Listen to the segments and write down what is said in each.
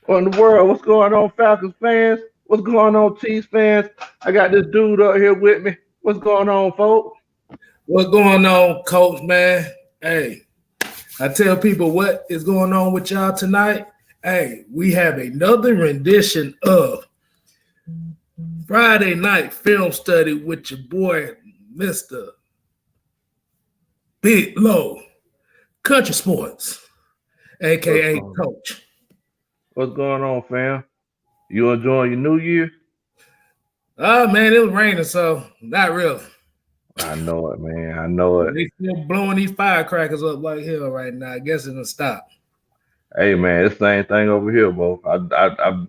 What in the world? What's going on, Falcons fans? What's going on, Chiefs fans? I got this dude up here with me. What's going on, folks? What's going on, Coach, man? Hey, I tell people what is going on with y'all tonight. Hey, we have another rendition of Friday Night Film Study with your boy, Mr. Big Low, Country Sports, What's a.k.a. going Coach. What's going on, fam? You enjoying your New Year? Oh, man, it was raining, so not really. I know it, man. I know it. They still blowing these firecrackers up like hell right now. I guess it'll stop. Hey, man, it's the same thing over here, bro. I'm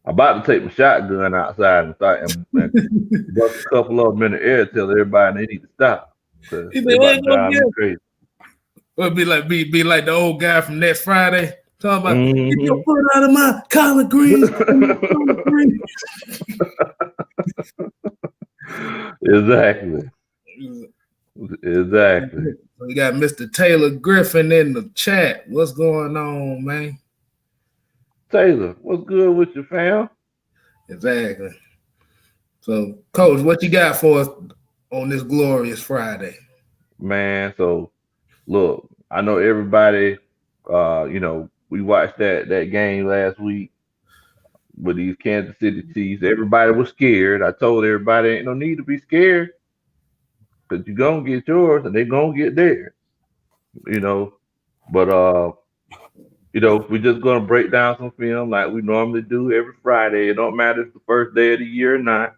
about to take my shotgun outside and start and bust a couple of them in the air, tell everybody they need to stop because He they said, about "What to gonna drive me get?" crazy. It'll be like the old guy from next Friday talking about get your Mm-hmm. foot out of my collard greens. Collard greens. Exactly. Exactly. We got Mr. Taylor Griffin in the chat. What's going on, man? Taylor, what's good with you, fam? Exactly. So, Coach, what you got for us on this glorious Friday? Man, so look, I know everybody we watched that game last week with these Kansas City Chiefs. Everybody was scared. I told everybody ain't no need to be scared because you're gonna get yours and they're gonna get theirs, you know. But we're just gonna break down some film like we normally do every Friday. It don't matter if it's the first day of the year or not.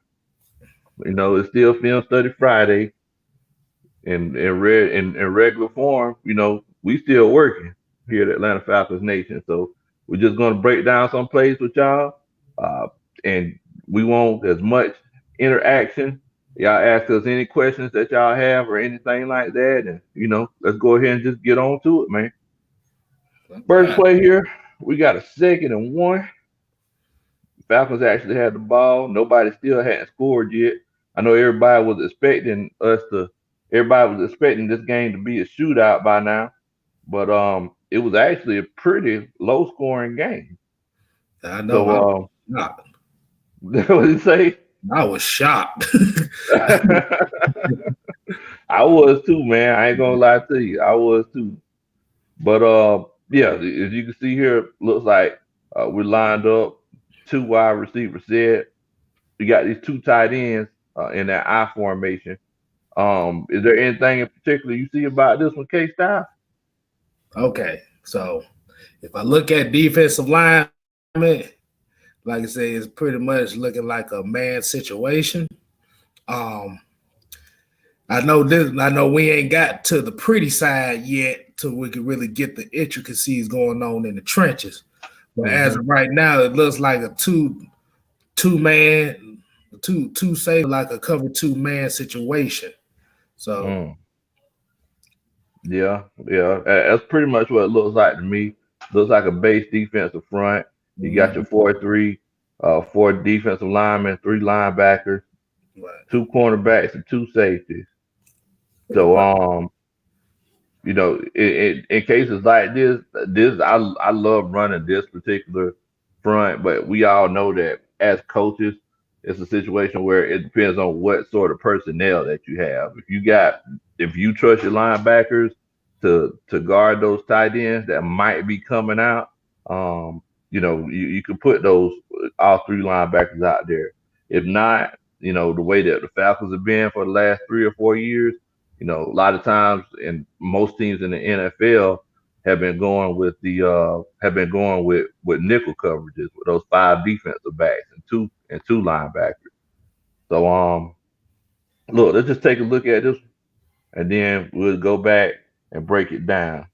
It's still film study Friday in regular form. We still working here at Atlanta Falcons Nation. So we're just gonna break down some plays with y'all, uh, and we want as much interaction. Y'all ask us any questions that y'all have or anything like that, and let's go ahead and just get on to it, man. All First right. play here, we got a 2nd and 1. Falcons actually had the ball. Nobody still hadn't scored yet. I know everybody was expecting this game to be a shootout by now, but it was actually a pretty low scoring game. I know. So Shocked. what did you say? I was shocked. I was too, man. I ain't gonna lie to you. I was too. But yeah, as you can see here, looks like we're lined up. Two wide receivers set. We got these two tight ends in that I formation. Is there anything in particular you see about this one, K Style? Okay, so if I look at defensive lineman, like I say, it's pretty much looking like a man situation. Um, I know this. I know we ain't got to the pretty side yet, till we can really get the intricacies going on in the trenches. But as Mm-hmm. of right now, it looks like a two man, two say like a cover 2 man situation. So Mm. Yeah, yeah. That's pretty much what it looks like to me. Looks like a base defensive front. You got your mhm, 4-3, four defensive linemen, three linebackers, right, two cornerbacks, and two safeties. So right. in cases like this I love running this particular front, but we all know that as coaches, it's a situation where it depends on what sort of personnel that you have. If you trust your linebackers to guard those tight ends that might be coming out, you can put those all three linebackers out there. If not, the way that the Falcons have been for the last 3 or 4 years, a lot of times, and most teams in the NFL have been going with nickel coverages with those five defensive backs and two linebackers. So look, let's just take a look at this, and then we'll go back and break it down.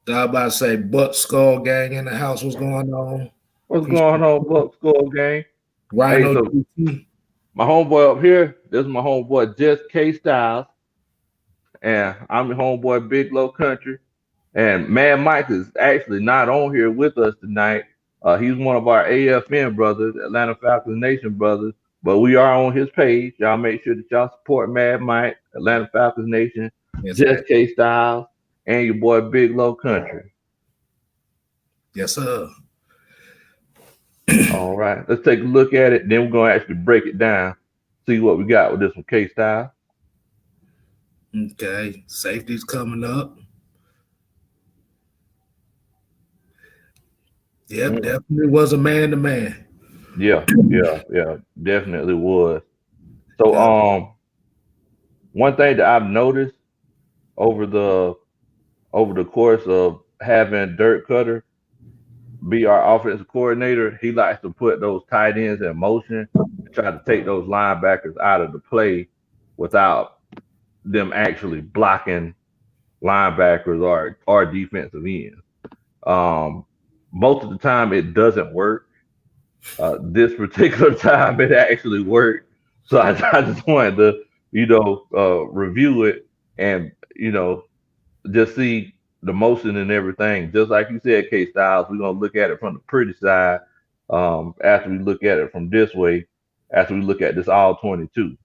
I was about to say Buck Skull Gang in the house. What's going on? What's going Appreciate on, Buck Score Gang? Hey, Rhino so GT. my homeboy up here, this is my homeboy Just K Styles, and I'm your homeboy Big Low Country. And Mad Mike is actually not on here with us tonight. He's one of our AFN brothers, Atlanta Falcons Nation brothers, but we are on his page. Y'all make sure that y'all support Mad Mike, Atlanta Falcons Nation, Just Exactly. K Styles, and your boy Big Low Country. Yes, sir. All right, let's take a look at it. Then we're gonna actually break it down, see what we got with this one, K style. Okay, safety's coming up. Yep, Mm, definitely was a man to man. yeah, yeah, definitely was. So, Yep. one thing that I've noticed over the over the course of having Dirk Cutter be our offensive coordinator, he likes to put those tight ends in motion and try to take those linebackers out of the play without them actually blocking linebackers or defensive ends. Um, Most of the time, it doesn't work. This particular time, it actually worked. So I just wanted to, review it and just see the motion and everything. Just like you said, K Styles, we're gonna look at it from the pretty side. After we look at it from this way, after we look at this all 22.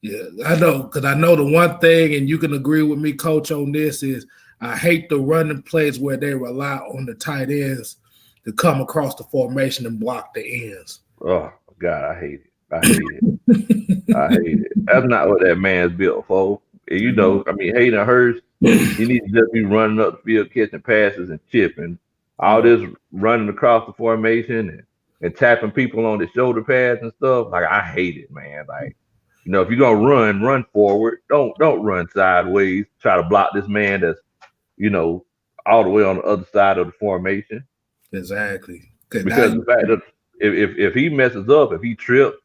Yeah, I know, because I know the one thing, and you can agree with me, coach, on this is I hate the running plays where they rely on the tight ends to come across the formation and block the ends. Oh God, I hate it. I hate it. I hate it. That's not what that man's built for. And, I mean, Hayden Hurst, he needs to just be running up the field, catching passes and chipping. All Yeah, this running across the formation and tapping people on the shoulder pads and stuff. Like I hate it, man. Like, if you're gonna run forward. Don't run sideways. Try to block this man that's, you know, all the way on the other side of the formation. exactly. Because now Because you, the fact that if he messes up, if he trips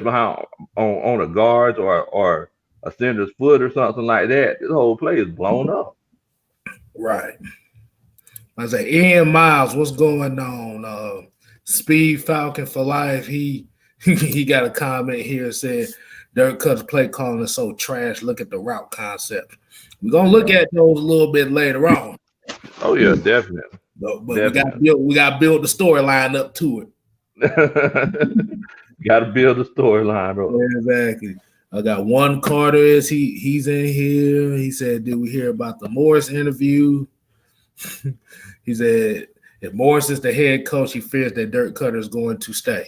behind on a guard or a center's foot or something like that, this whole play is blown up. right. I say, Ian Miles, what's going on? Speed Falcon for life. He got a comment here said Dirk Cutter's play calling is so trash. Look at the route concept. We're gonna look Yeah. at those a little bit later on. Oh yeah, definitely, But definitely. we got to build the storyline up to it. Got to build a storyline up. Yeah, exactly. I got one Carter is he's in here. He said, "Did we hear about the Morris interview?" He said, "If Morris is the head coach, he fears that Dirk Cutter is going to stay."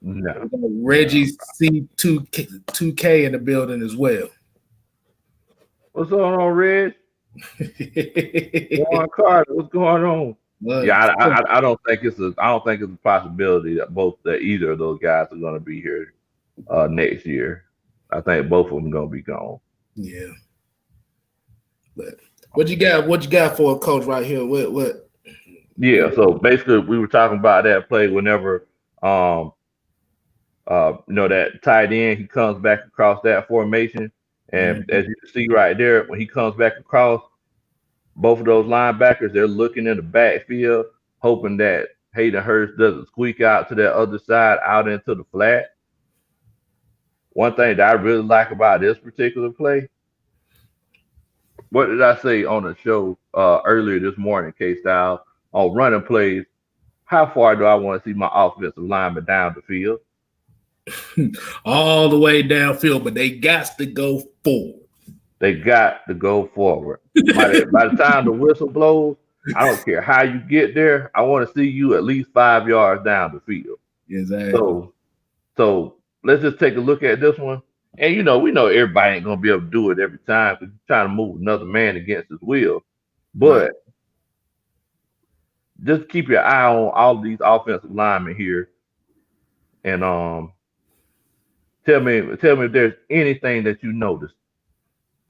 No, Reggie no. C2K in the building as well. What's going on, Reg? Warren Carter, what's going on? Well, Yeah, I don't think I don't think it's a possibility that either of those guys are going to be here next year. I think both of them going to be gone. yeah. But what you got? What you got for a coach right here? What? Yeah, so basically we were talking about that play whenever um that tight end he comes back across that formation. And as you can see right there, when he comes back across, both of those linebackers, they're looking in the backfield, hoping that Hayden Hurst doesn't squeak out to that other side out into the flat. One thing that I really like about this particular play, what did I say on the show earlier this morning, K Style, on running plays? How far do I want to see my offensive lineman down the field? All the way downfield, but they got to go forward. They got to go forward. By the time the whistle blows, I don't care how you get there. I want to see you at least 5 yards down the field. Exactly. So let's just take a look at this one. And we know everybody ain't gonna be able to do it every time because you're trying to move another man against his will. Right. But just keep your eye on all of these offensive linemen here, and tell me if there's anything that you noticed.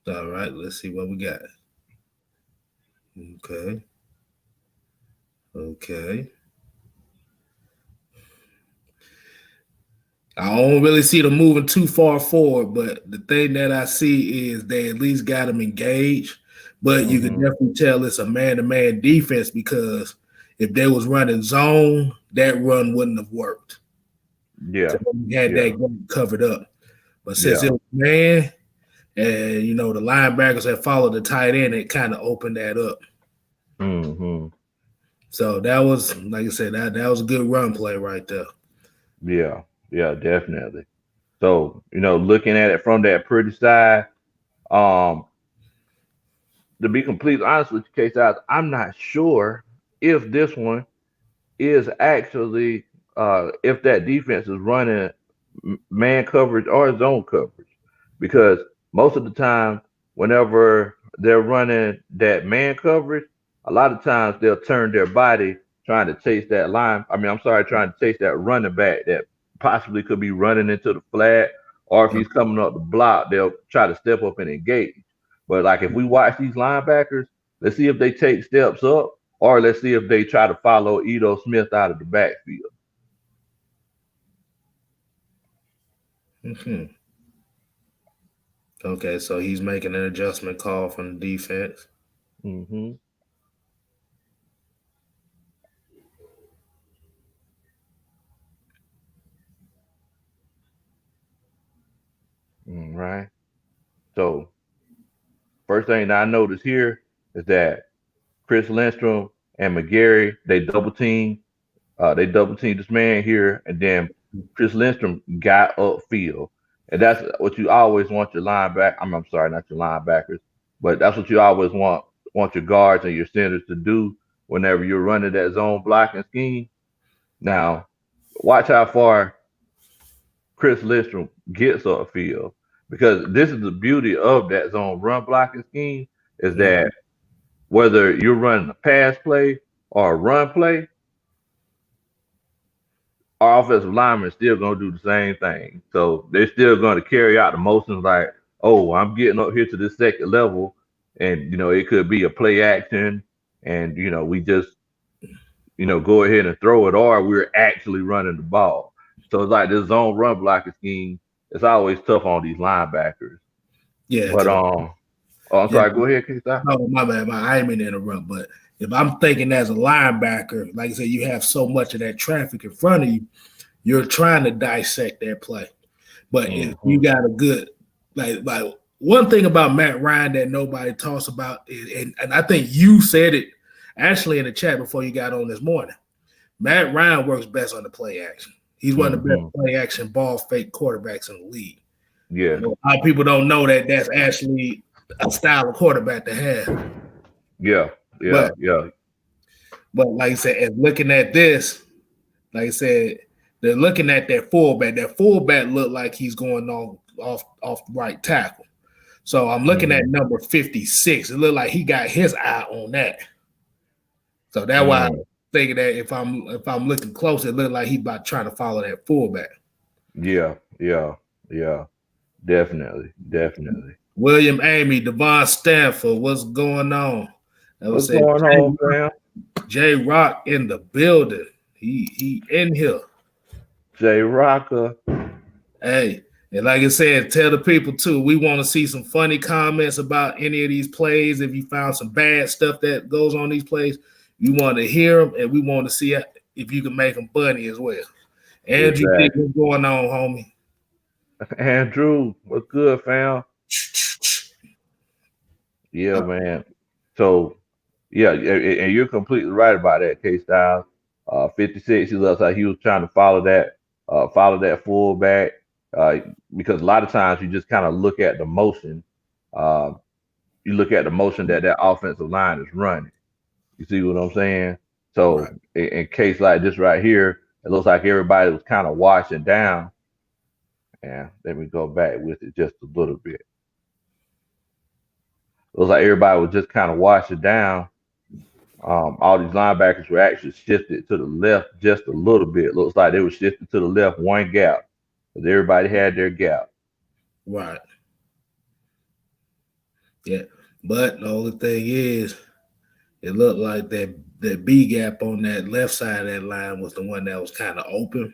All right. Let's see what we got. Okay. Okay. I don't really see them moving too far forward, but the thing that I see is they at least got them engaged. But you can Hmm. definitely tell it's a man-to-man defense because if they was running zone, that run wouldn't have worked. So Yeah, we had that yeah, game covered up. But since yeah. it was man, and the linebackers had followed the tight end, it kind of opened that up. Hmm. So that was, like I said, that was a good run play right there. Yeah, yeah, definitely. So, looking at it from that pretty side, um, to be completely honest with you, Case out, I'm not sure if this one is actually if that defense is running man coverage or zone coverage. Because most of the time, whenever they're running that man coverage, a lot of times they'll turn their body trying to chase that line. I mean, I'm sorry, trying to chase that running back that possibly could be running into the flat, or if he's coming up the block, they'll try to step up and engage. But like if we watch these linebackers, let's see if they take steps up, or let's see if they try to follow Edo Smith out of the backfield. Hmm. Okay, so he's making an adjustment call from the defense. Mm-hmm. Right. So first thing that I noticed here is that Chris Lindstrom and McGarry they double teamed this man here, and then Chris Lindstrom got upfield, and that's what you always want your linebacker. I'm sorry, not your linebackers, but that's what you always want your guards and your centers to do whenever you're running that zone blocking scheme. Now, watch how far Chris Lindstrom gets upfield, because this is the beauty of that zone run blocking scheme is that whether you're running a pass play or a run play, our offensive linemen still gonna do the same thing. So they're still gonna carry out the motions like, oh, I'm getting up here to this second level, and it could be a play action, and we just go ahead and throw it, or we're actually running the ball. So it's like this zone run blocking scheme. It's always tough on these linebackers. Yeah, But oh, I'm yeah. sorry. Go ahead, Keith. No, my bad. I ain't mean to interrupt, but if I'm thinking as a linebacker, like I said, you have so much of that traffic in front of you, you're trying to dissect that play. But if Mm-hmm. you got a good, like one thing about Matt Ryan that nobody talks about, and I think you said it actually in the chat before you got on this morning. Matt Ryan works best on the play action. He's one of the best Mm-hmm. play action ball fake quarterbacks in the league. Yeah. A lot of people don't know that that's actually a style of quarterback to have. Yeah. Yeah. But Yeah. but like I said, and looking at this, like I said, they're looking at that fullback. That fullback looked like he's going off the right tackle. So I'm looking at Mm-hmm. number 56. It looked like he got his eye on that. So that's why I'm Mm. thinking that if I'm looking close, it looked like he about trying to follow that fullback. Yeah. Yeah. Yeah. Definitely. Definitely. William Amy, Devon Stanford, what's going on? I would What's say going on, fam? J Rock in the building. He in here. Jay Rocker. Hey, and like I said, tell the people too. We want to see some funny comments about any of these plays. If you found some bad stuff that goes on these plays, we want to hear them, and we want to see if you can make them funny as well. Andrew, Exactly. what's going on, homie? Andrew, what's good, fam? Yeah, man. So, yeah, and you're completely right about that, K Styles. 56, he looks like he was trying to follow that fullback. Uh, because a lot of times you just kind of look at the motion. Uh, you look at the motion that offensive line is running. You see what I'm saying? So, Right. in case like this right here, it looks like everybody was kind of watching down. And let me go back with it just a little bit. It looks like everybody was just kind of watching down. All these linebackers were actually shifted to the left just a little bit. Looks like they were shifted to the left one gap, because everybody had their gap. Right. Yeah. But the only thing is, it looked like that B gap on that left side of that line was the one that was kind of open,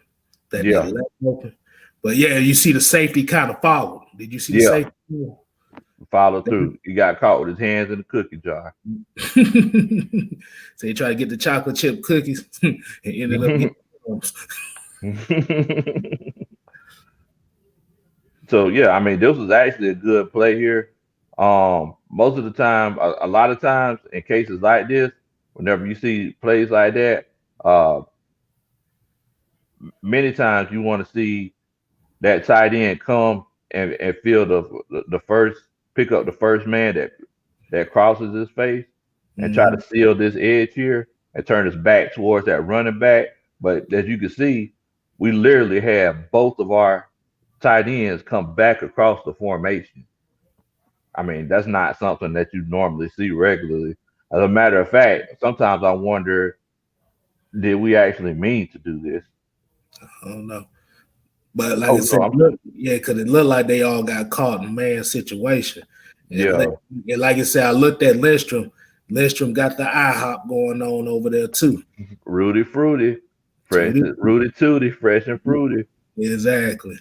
that they Yeah, left open. But yeah, you see the safety kind of followed. Did you see the yeah. safety? Follow through. He got caught with his hands in the cookie jar. So he tried to get the chocolate chip cookies and ended up getting crumbs. So yeah, I mean, this was actually a good play here. Most of the time, a lot of times in cases like this, whenever you see plays like that, uh, many times you want to see that tight end come and feel the first pick up the first man that crosses his face and try to Mhm. seal this edge here. and turn his back towards that running back. But as you can see, we literally have both of our tight ends come back across the formation. I mean, that's not something that you normally see regularly. As a matter of fact, sometimes I wonder, did we actually mean to do this? I don't know. But like I Oh said, no, I'm look, yeah, because it looked like they all got caught in man situation. yeah, And like I said, I looked at Lindstrom. Lindstrom got the IHOP going on over there too. Rudy Fruity, fresh, Tootie. Rudy Tooty, fresh and fruity. Exactly.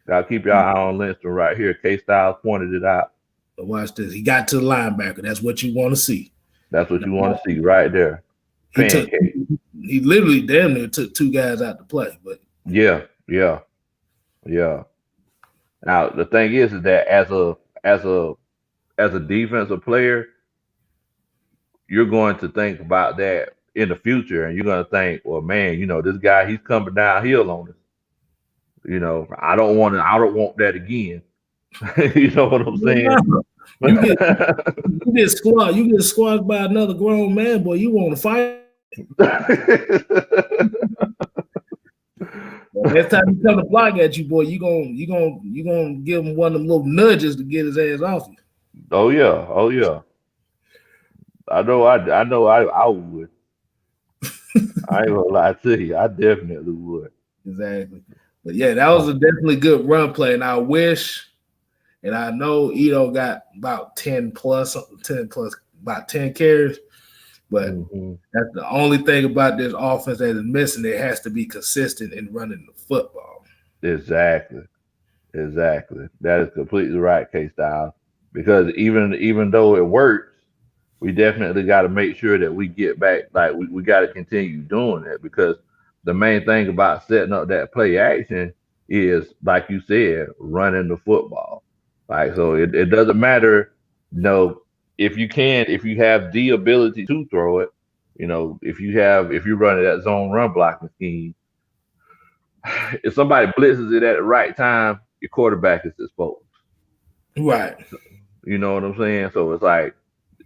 Gotta keep your eye on Lindstrom right here. K Styles pointed it out. But watch this. He got to the linebacker. That's what you want to see. That's what Now, you want to see right there. he took Pancake. he literally damn near took two guys out to play. But Yeah, yeah, yeah. Now the thing is that as a as a defensive player, you're going to think about that in the future, and you're going to think, well, man, this guy, he's coming downhill on us. I don't want that again. You know what I'm saying? you get you get squashed by another grown man, boy. You want to fight. Next time he come to block at you, boy, you gonna give him one of them little nudges to get his ass off you. Oh yeah, oh yeah. I know I would. I ain't gonna lie to you. I definitely would. Exactly. But yeah, that was a definitely good run play. And I wish, and I know Ito got about 10 plus, about 10 carries. But that's the only thing about this offense that is missing. It has to be consistent in running the football. Exactly. Exactly. That is completely right, K Style. Because even though it works, we definitely got to make sure that we get back. Like we got to continue doing that because the main thing about setting up that play action is, like you said, running the football. Like so, it doesn't matter, if you have the ability to throw it, if you run that zone run blocking scheme, if somebody blitzes it at the right time, your quarterback is exposed. Right. You know what I'm saying? So it's like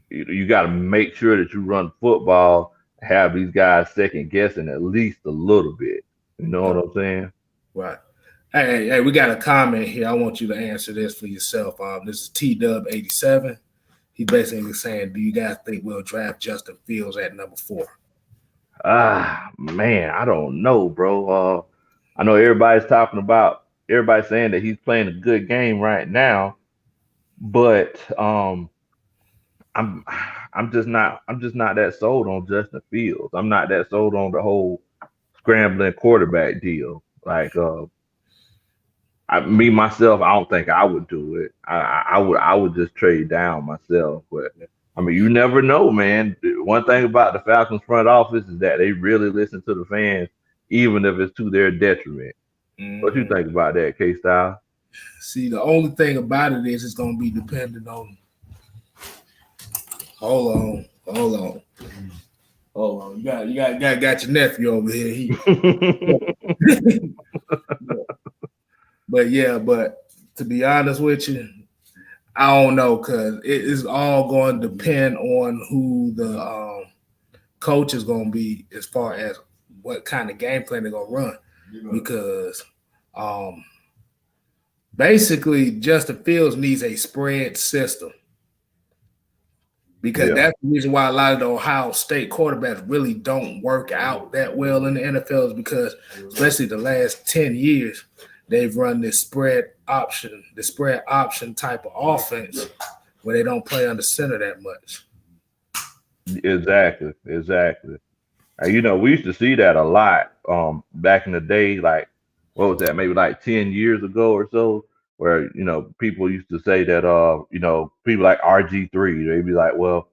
you got to make sure that you run football, have these guys second guessing at least a little bit. You know what I'm saying? Right. Hey, we got a comment here. I want you to answer this for yourself. This is T Dub 87. He's basically saying, do you guys think we'll draft Justin Fields at number 4? Ah, man, I don't know, bro. I know everybody's saying that he's playing a good game right now, but I'm I'm just not that sold on Justin Fields. I'm not that sold on the whole scrambling quarterback deal. Like me myself, I don't think I would do it. I would just trade down myself. But I mean, you never know, man. One thing about the Falcons front office is that they really listen to the fans, even if it's to their detriment. What you think about that, K Style? See, the only thing about it is it's going to be dependent on. Hold on. You got your nephew over here. But to be honest with you, I don't know because it is all going to depend on who the coach is going to be as far as what kind of game plan they're going to run. Because basically Justin Fields needs a spread system. Because that's the reason why a lot of the Ohio State quarterbacks really don't work out that well in the NFL is because especially the last 10 years, they've run this spread option type of offense where they don't play under center that much. Exactly. We used to see that a lot back in the day, like what was that, maybe like 10 years ago or so, where people used to say that people like RG3, they'd be like, well,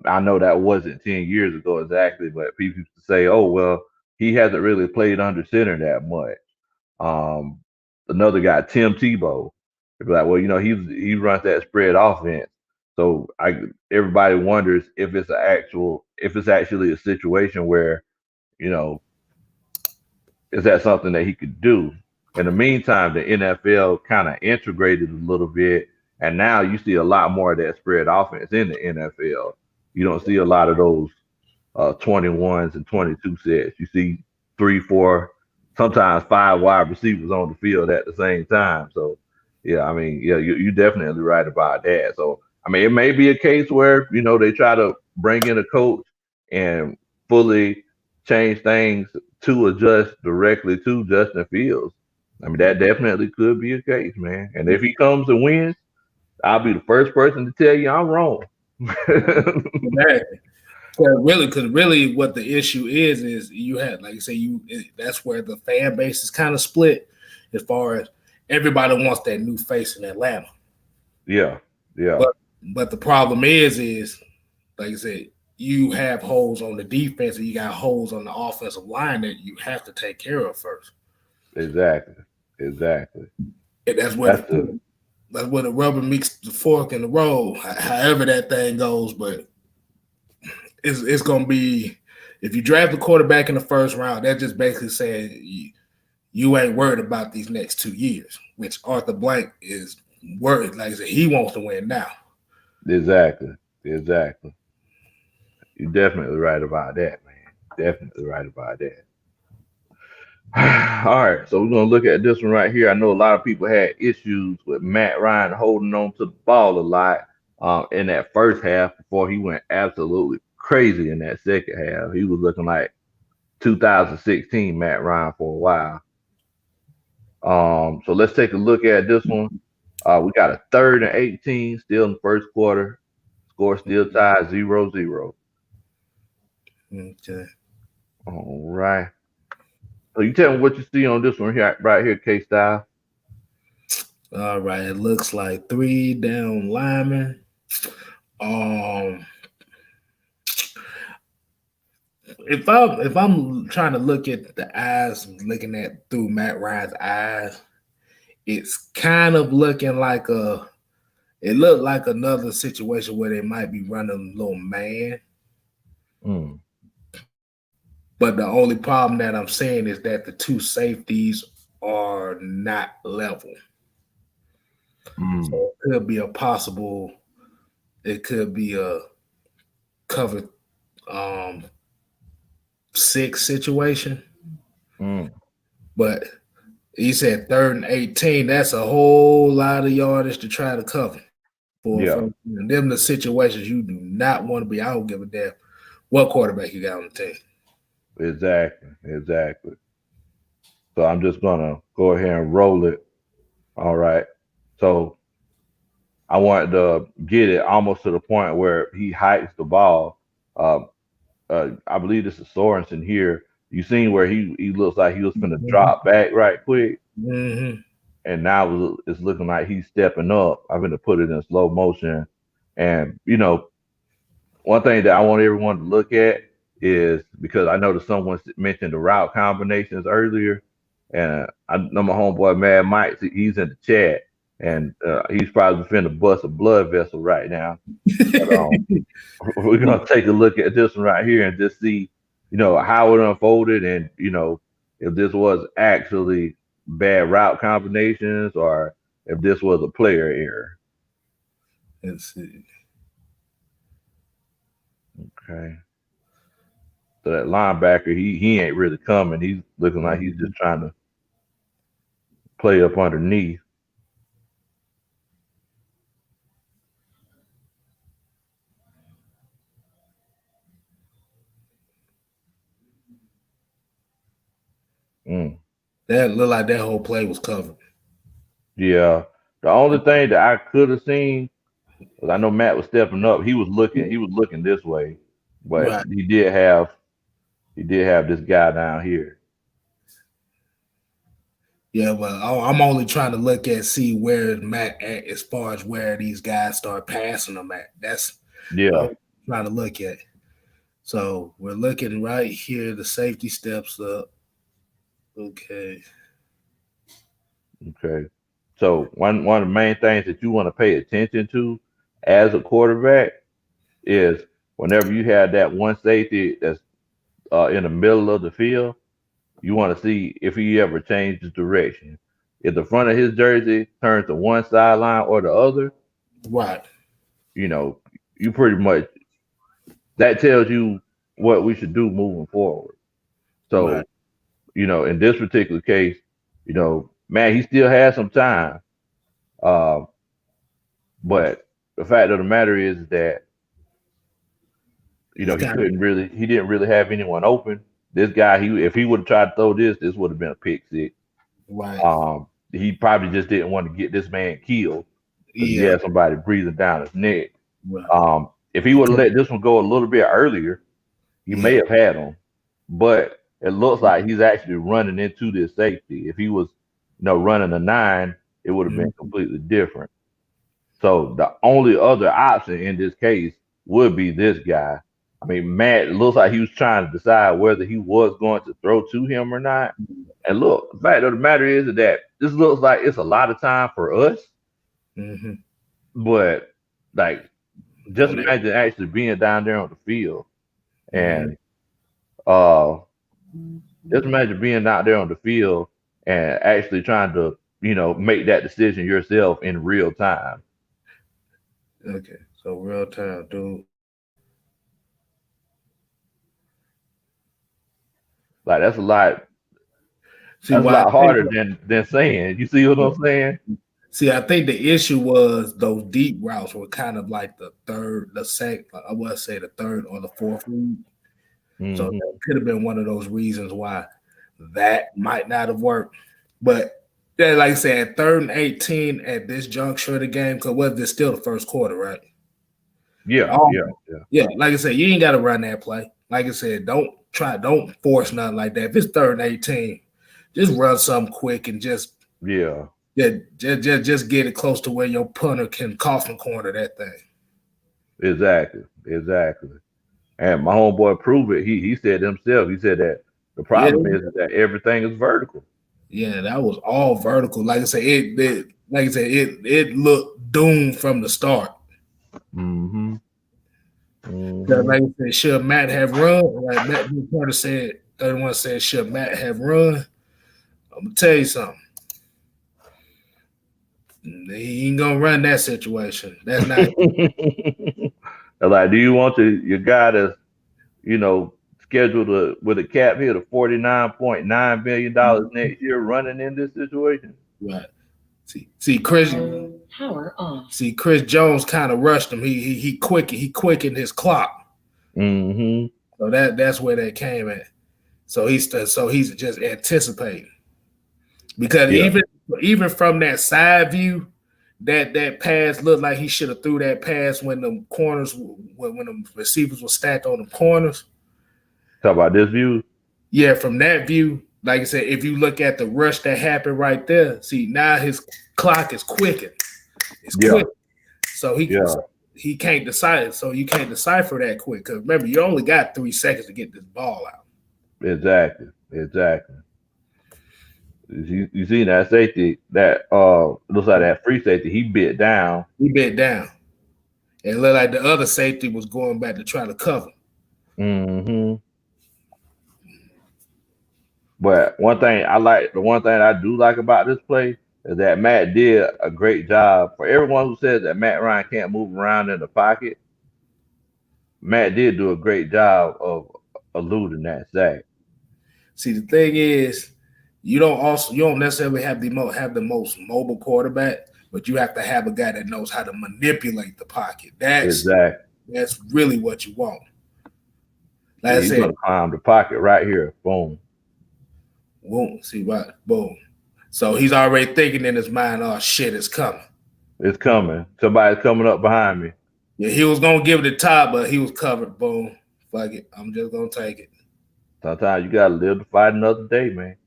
I know that wasn't 10 years ago exactly, but people used to say, oh well, he hasn't really played under center that much. Um, Another guy, Tim Tebow, they'd be like, well, he runs that spread offense. So everybody wonders if it's actually a situation where, you know, is that something that he could do? In the meantime, the NFL kind of integrated a little bit, and now you see a lot more of that spread offense in the NFL. You don't see a lot of those 21s and 22 sets. You see three, four, sometimes five wide receivers on the field at the same time. So, yeah, I mean, yeah, you definitely right about that. So, I mean, it may be a case where, they try to bring in a coach and fully change things to adjust directly to Justin Fields. I mean, that definitely could be a case, man. And if he comes and wins, I'll be the first person to tell you I'm wrong. Exactly. Because really, what the issue is you had, like you say, that's where the fan base is kind of split, as far as everybody wants that new face in Atlanta. Yeah, yeah, But the problem is like I said, you have holes on the defense and you got holes on the offensive line that you have to take care of first. exactly, exactly. And that's where That's the the rubber meets the fork in the road. However that thing goes, but it's gonna be, if you draft a quarterback in the first round, that's just basically saying you ain't worried about these next 2 years, which Arthur Blank is worried. Like I said, he wants to win now. exactly, exactly. You're definitely right about that, man. Definitely right about that. All right, so we're gonna look at this one right here. I know a lot of people had issues with Matt Ryan holding on to the ball a lot in that first half before he went absolutely crazy in that second half. He was looking like 2016 Matt Ryan for a while. So let's take a look at this one. We got a 3rd and 18 still in the first quarter. Score still tied 0-0. Okay. All right. So you tell me what you see on this one here, right here, K Style. All right. It looks like 3 down linemen. Um, if I'm trying to look at the eyes, looking at through Matt Ryan's eyes, it's kind of looking like it looked like another situation where they might be running a little man. Mm, But the only problem that I'm saying is that the two safeties are not level. So mm, it could be a possible, it could be a cover um 6 situation. mm. But he said 3rd and 18. That's a whole lot of yardage to try to cover. For Yeah, them, the situations you do not want to be. I don't give a damn what quarterback you got on the team. exactly, exactly. So I'm just gonna go ahead and roll it. All right. So I wanted to get it almost to the point where he hikes the ball. Uh, I believe this is Sorensen here. You seen where he looks like he was gonna drop back right quick, Mm-hmm. and now it's looking like he's stepping up. I'm gonna put it in slow motion, and one thing that I want everyone to look at is because I noticed someone mentioned the route combinations earlier, and I know my homeboy Mad Mike, he's in the chat, and he's probably finna bust a blood vessel right now. But we're gonna take a look at this one right here and just see, how it unfolded, and if this was actually bad route combinations or if this was a player error. Let's see. Okay. So that linebacker, he ain't really coming. He's looking like he's just trying to play up underneath. Mm. That looked like that whole play was covered. Yeah. The only thing that I could have seen, because I know Matt was stepping up, he was looking this way, but Right. he did have this guy down here. Yeah, but I'm only trying to look at see where Matt at as far as where these guys start passing them at. That's Yeah. I'm trying to look at. So we're looking right here. The safety steps up. Okay. Okay. So one of the main things that you want to pay attention to as a quarterback is whenever you have that one safety that's in the middle of the field, you want to see if he ever changes direction. If the front of his jersey turns to one sideline or the other, Right. you know, you pretty much that tells you. what we should do moving forward. Right. So, in this particular case, man, he still has some time. Uh, but the fact of the matter is that, It's kind of he didn't really have anyone open. This guy, if he would have tried to throw this would have been a pick six. right. He probably just didn't want to get this man killed because he Yeah. had somebody breathing down his neck. Right. If he would have let this one go a little bit earlier, he may Yeah. have had him. But it looks like he's actually running into this safety. If he was, running a 9, it would have been Mhm. completely different. So the only other option in this case would be this guy. I mean, Matt looks like he was trying to decide whether he was going to throw to him or not. And look, the fact of the matter is that this looks like it's a lot of time for us, Mhm. but like just Oh, that. imagine actually being down there on the field Mhm. and uh just imagine being out there on the field and actually trying to, make that decision yourself in real time. Okay. So real time, dude. Like See that's a why I lot think. harder than saying. You see what I'm saying? See, I think the issue was those deep routes were kind of like the third, the second. I would say the third or the fourth read. So Hmm. that could have been one of those reasons why that might not have worked. But yeah, like I said, 3rd and 18 at this juncture of the game, because was this still the first quarter, right? Yeah, Oh, yeah, yeah, yeah. Like I said, you ain't got to run that play. Like I said, don't force nothing like that. If it's 3rd and 18, just run something quick and yeah. just get it close to where your punter can coffin corner that thing. Exactly, exactly. And my homeboy proved it. He said himself. He said that the Yeah, problem is that everything is vertical. yeah, that was all vertical. Like I said, it looked doomed from the start. Hmm. 'Cause Hmm. like I said, should Matt have run? Like Matt Carter said, 31 said, should Matt have run? I'm gonna tell you something. He ain't gonna run that situation. That's not. Like, do you want your guy to, scheduled with a cap hit of $49.9 million next year running in this situation? Right. See, Chris. Power off. See, Chris Jones kind of rushed him. He quickened his clock. Hmm. So that's where that came at. So he's just anticipating because Yeah, even from that side view, that pass looked like he should have threw that pass when the corners when the receivers were stacked on the corners. talk about this view. Yeah, from that view, like I said, if you look at the rush that happened right there, see now his clock is quickened. It's Yeah, quick, so yeah, he can't decide. So you can't decipher that quick because remember you only got 3 seconds to get this ball out. exactly, exactly. You see that safety that looks like that free safety he bit down. He bent down. It looked like the other safety was going back to try to cover. Hmm. But the one thing I do like about this play is that Matt did a great job. For everyone who says that Matt Ryan can't move around in the pocket, Matt did do a great job of eluding that sack. See, the thing is, you don't necessarily have the most mobile quarterback, but you have to have a guy that knows how to manipulate the pocket. Exactly. That's really what you want. Like Yeah, I he's said, gonna climb the pocket right here. Boom. won't see what boom. So he's already thinking in his mind, oh shit, it's coming. It's coming. Somebody's coming up behind me. Yeah, he was gonna give it the top, but he was covered. Boom. Fuck it. I'm just gonna take it. Sometimes you gotta live to fight another day, man.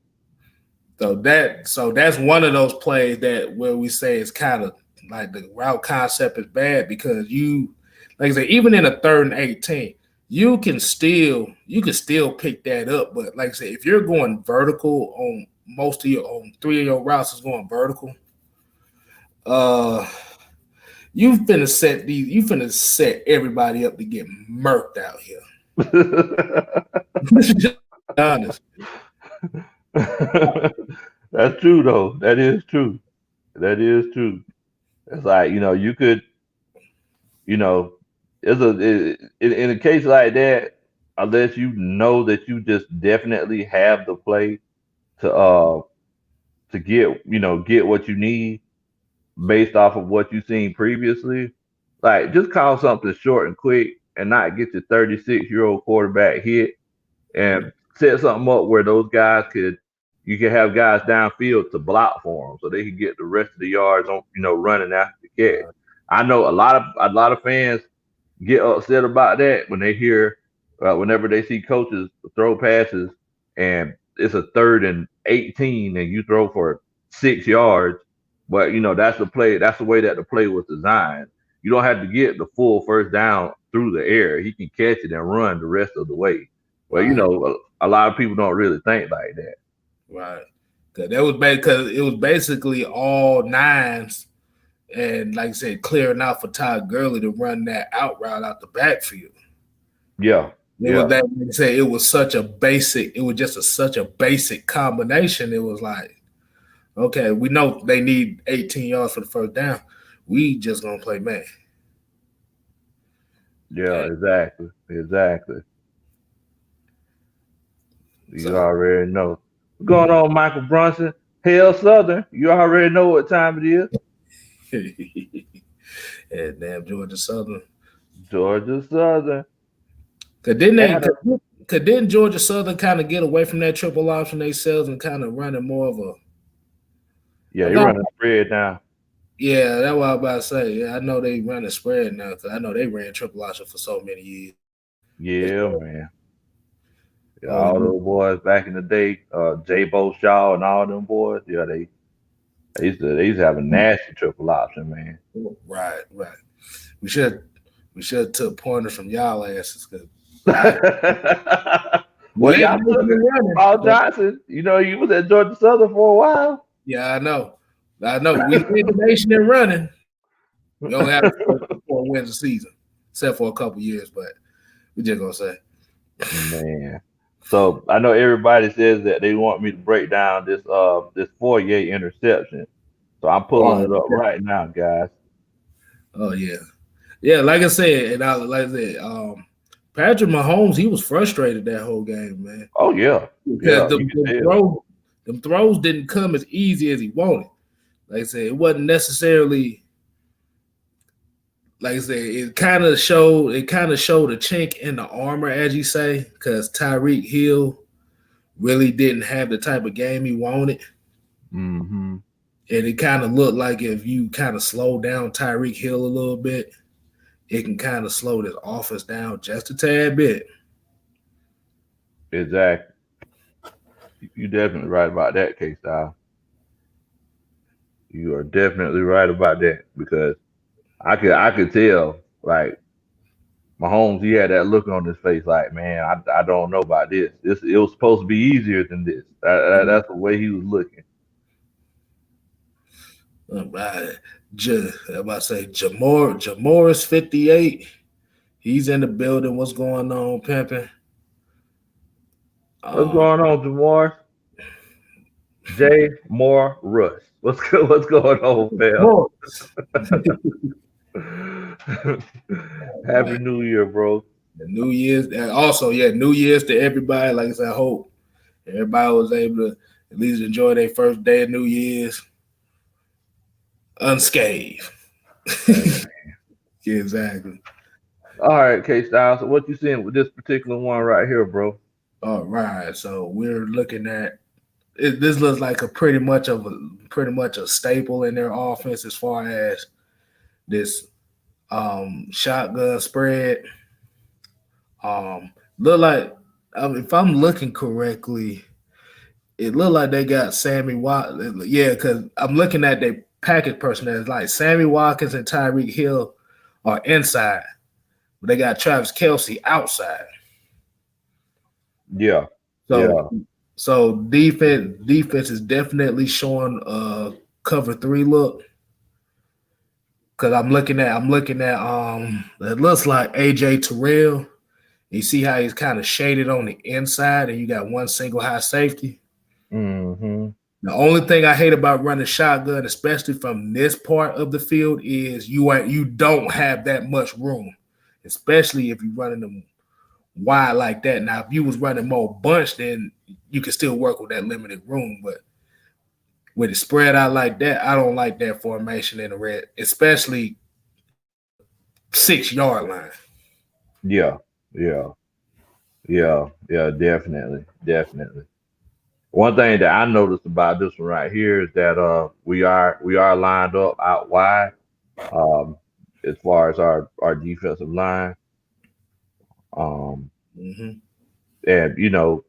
So that's one of those plays that where we say it's kind of like the route concept is bad because like I said, even in a 3rd and 18, you can still pick that up. But like I said, if you're going vertical on 3 of your routes is going vertical, uh you finna set everybody up to get murked out here. Just honest. That's true though. That is true. That is true. It's like, you could, you know, in a case like that. unless you know that you just definitely have the play to get get what you need based off of what you've seen previously. Like just call something short and quick and not get your 36-year-old quarterback hit and set something up where those guys could you can have guys downfield to block for them so they can get the rest of the yards on running after the catch. I know a lot of fans get upset about that when they hear whenever they see coaches throw passes and it's a 3rd and 18 and you throw for 6 yards. But that's the play. That's the way that the play was designed. You don't have to get the full first down through the air. He can catch it and run the rest of the way. Well, Right. A lot of people don't really think like that. Right. Because it was basically all nines, and like I said, clearing out for Todd Gurley to run that out route out the backfield. Yeah. It was that like I said, it was such a basic. It was just such a basic combination. It was like, okay, we know they need 18 yards for the first down. We just gonna play man. Yeah, exactly. Exactly. You So already know. What's going on, Michael Brunson? Hell Southern. You already know what time it is. yeah, damn Georgia Southern. Georgia Southern. Cause didn't they? Adam. Cause didn't Georgia Southern kind of get away from that triple option themselves and kind of running more of a? Yeah, you're running spread now. Yeah, that's what I was about to say. Yeah, I know they run a spread now because I know they ran triple option for so many years. Yeah, man. Yeah, all those boys back in the day, J. Bo Shaw and all them boys. Yeah, they used to have a nasty triple option, man. Right. We should have took pointers from y'all asses because well, y'all took it. Paul Johnson. You was at Georgia Southern for a while. Yeah, I know. We lead the nation in running. We only have 4 wins a season, except for a couple years, but we just gonna say. Man. So I know everybody says that they want me to break down this Fourier interception. So I'm pulling it up right now, guys. Oh yeah. Yeah, like I said, Patrick Mahomes, he was frustrated that whole game, man. Oh yeah. Because them throws didn't come as easy as he wanted. Like I said, it wasn't necessarily like I said, it kind of showed a chink in the armor, as you say, because Tyreek Hill really didn't have the type of game he wanted. Mm-hmm. And it kind of looked like if you kind of slow down Tyreek Hill a little bit, it can kind of slow this offense down just a tad bit. Exactly. You're definitely right about that, K-Style. You are definitely right about that because I could tell like Mahomes, he had that look on his face like, man, I don't know about this. It was supposed to be easier than this. That's the way he was looking. Right. I'm about to say Jamoris 58. He's in the building. What's going on, pimping? What's going on, Jamar? J. Moore Russ. What's going on, fam? Happy New Year, bro. New Year's. And also, New Year's to everybody. Like I said, I hope everybody was able to at least enjoy their first day of New Year's unscathed. Yeah, exactly. All right, K-Style. So what you seeing with this particular one right here, bro? All right. So we're looking at it. This looks like pretty much a staple in their offense as far as this shotgun spread. Look like if I'm looking correctly, it looked like they got Sammy Watkins. Yeah, because I'm looking at their package personnel. It's like Sammy Watkins and Tyreek Hill are inside, but they got Travis Kelce outside. Yeah. So defense is definitely showing a cover 3 look. Cause I'm looking at it looks like AJ Terrell. You see how he's kind of shaded on the inside, and you got one single high safety. Mm-hmm. The only thing I hate about running shotgun, especially from this part of the field, is you don't have that much room, especially if you're running them wide like that. Now, if you was running more bunch, then you could still work with that limited room. But with it spread out like that, I don't like that formation in the red, especially at the 6 yard line. Yeah, yeah, yeah, definitely, definitely. One thing that I noticed about this one right here is that we are lined up out wide, um, as far as our defensive line, um, Mm-hmm. and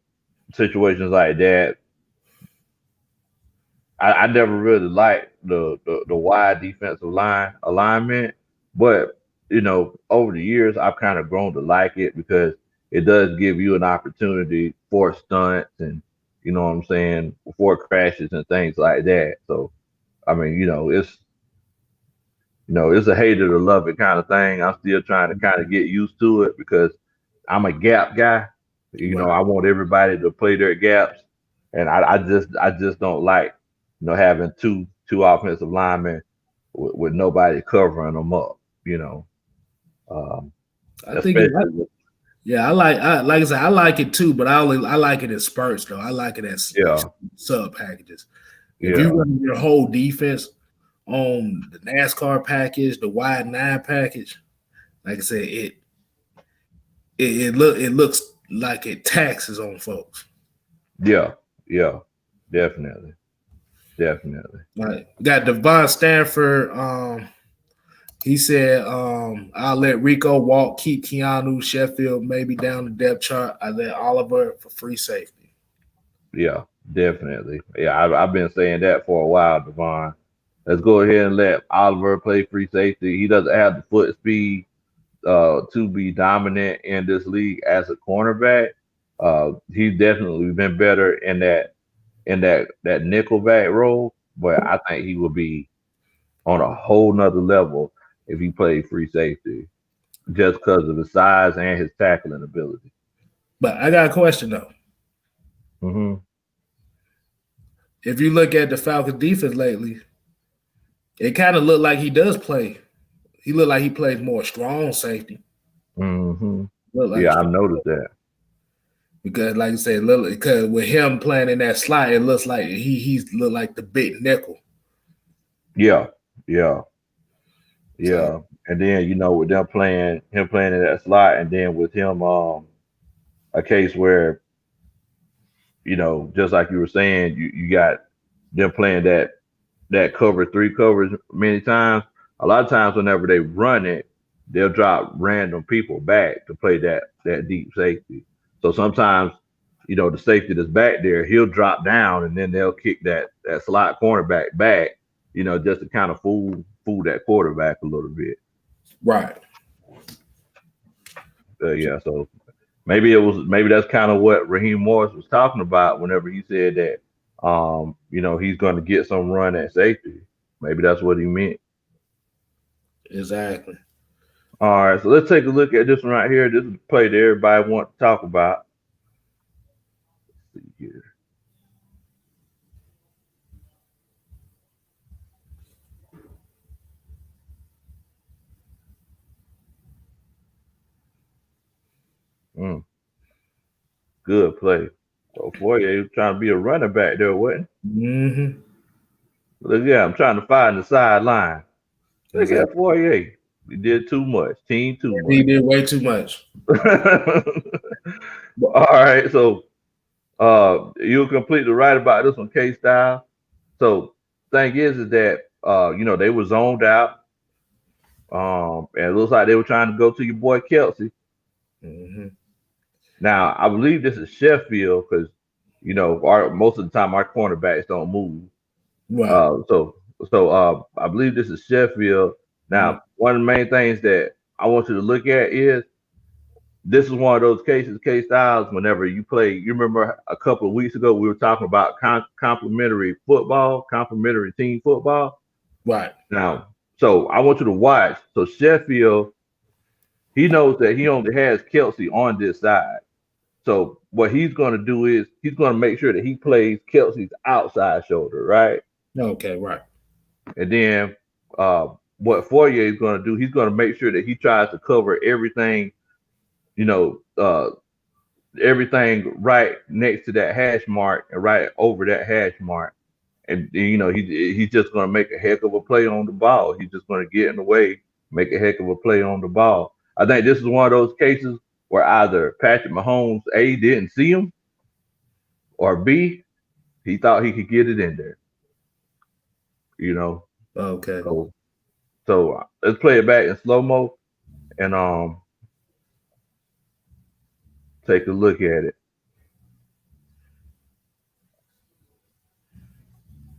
situations like that. I never really liked the wide defensive line alignment, but over the years I've kind of grown to like it because it does give you an opportunity for stunts and what I'm saying, for crashes and things like that. So I mean, it's a hater to love it kind of thing. I'm still trying to kind of get used to it because I'm a gap guy. I Right. want everybody to play their gaps, and I just don't like having two offensive linemen with nobody covering them up. You know, um, I think it. especially with, Yeah, like I said, I like it too, but I like it in spurts though. I like it as like yeah, sub packages. If you yeah, run your whole defense on the NASCAR package, the wide nine package, like I said, it looks like it taxes on folks. yeah, yeah, definitely, definitely, Like got Devon Stanford. He said, I'll let Rico walk, keep Keanu Sheffield maybe down the depth chart. I let Oliver for free safety. yeah, definitely. Yeah, I've been saying that for a while, Devon. Let's go ahead and let Oliver play free safety. He doesn't have the foot speed to be dominant in this league as a cornerback. He's definitely been better in that nickelback role, but I think he will be on a whole nother level if he played free safety, just because of his size and his tackling ability. But I got a question though. Hmm. If you look at the Falcons defense lately, it kind of looked like he does play. He looked like he plays more strong safety. Hmm. Look like Yeah, a I've strong noticed that. because, like I said, because with him playing in that slot, it looks like he's look like the big nickel. Yeah, yeah, So yeah. And then with them playing him playing in that slot, and then with him, a case where just like you were saying, you got them playing that cover three covers many times. A lot of times, whenever they run it, they'll drop random people back to play that deep safety. So sometimes, the safety that's back there, he'll drop down, and then they'll kick that slot cornerback back, just to kind of fool that quarterback a little bit. right, Yeah. So maybe that's kind of what Raheem Morris was talking about whenever he said that he's going to get some run at safety. Maybe that's what he meant. exactly. All right, so let's take a look at this one right here. This is the play that everybody wants to talk about. Let's see here. Mm, good play. So Foyer was trying to be a running back there, wasn't Mm-hmm. he? Look, yeah, I'm trying to find the sideline. Look at Exactly. Foyer. He did too much. Team too He much. did way too much. All right, so you're completely right about this one, K Style. So thing is that they were zoned out. And it looks like they were trying to go to your boy Kelsey. Mm-hmm. Now, I believe this is Sheffield because our most of the time our cornerbacks don't move. Right. So I believe this is Sheffield. Mhm. Now, one of the main things that I want you to look at is this is one of those cases, case styles. Whenever you play, you remember a couple of weeks ago we were talking about complementary football, complementary team football. Right. Now, so I want you to watch. So Sheffield, he knows that he only has Kelsey on this side. So what he's going to do is he's going to make sure that he plays Kelsey's outside shoulder, right? Okay. Right. And then what Fourier is going to do, he's going to make sure that he tries to cover everything you know, everything right next to that hash mark and right over that hash mark. And you know, he's just gonna make a heck of a play on the ball. He's just gonna get in the way, make a heck of a play on the ball. I think this is one of those cases where either Patrick Mahomes A didn't see him, or B he thought he could get it in there. You know, Okay. so let's play it back in slow mo and take a look at it.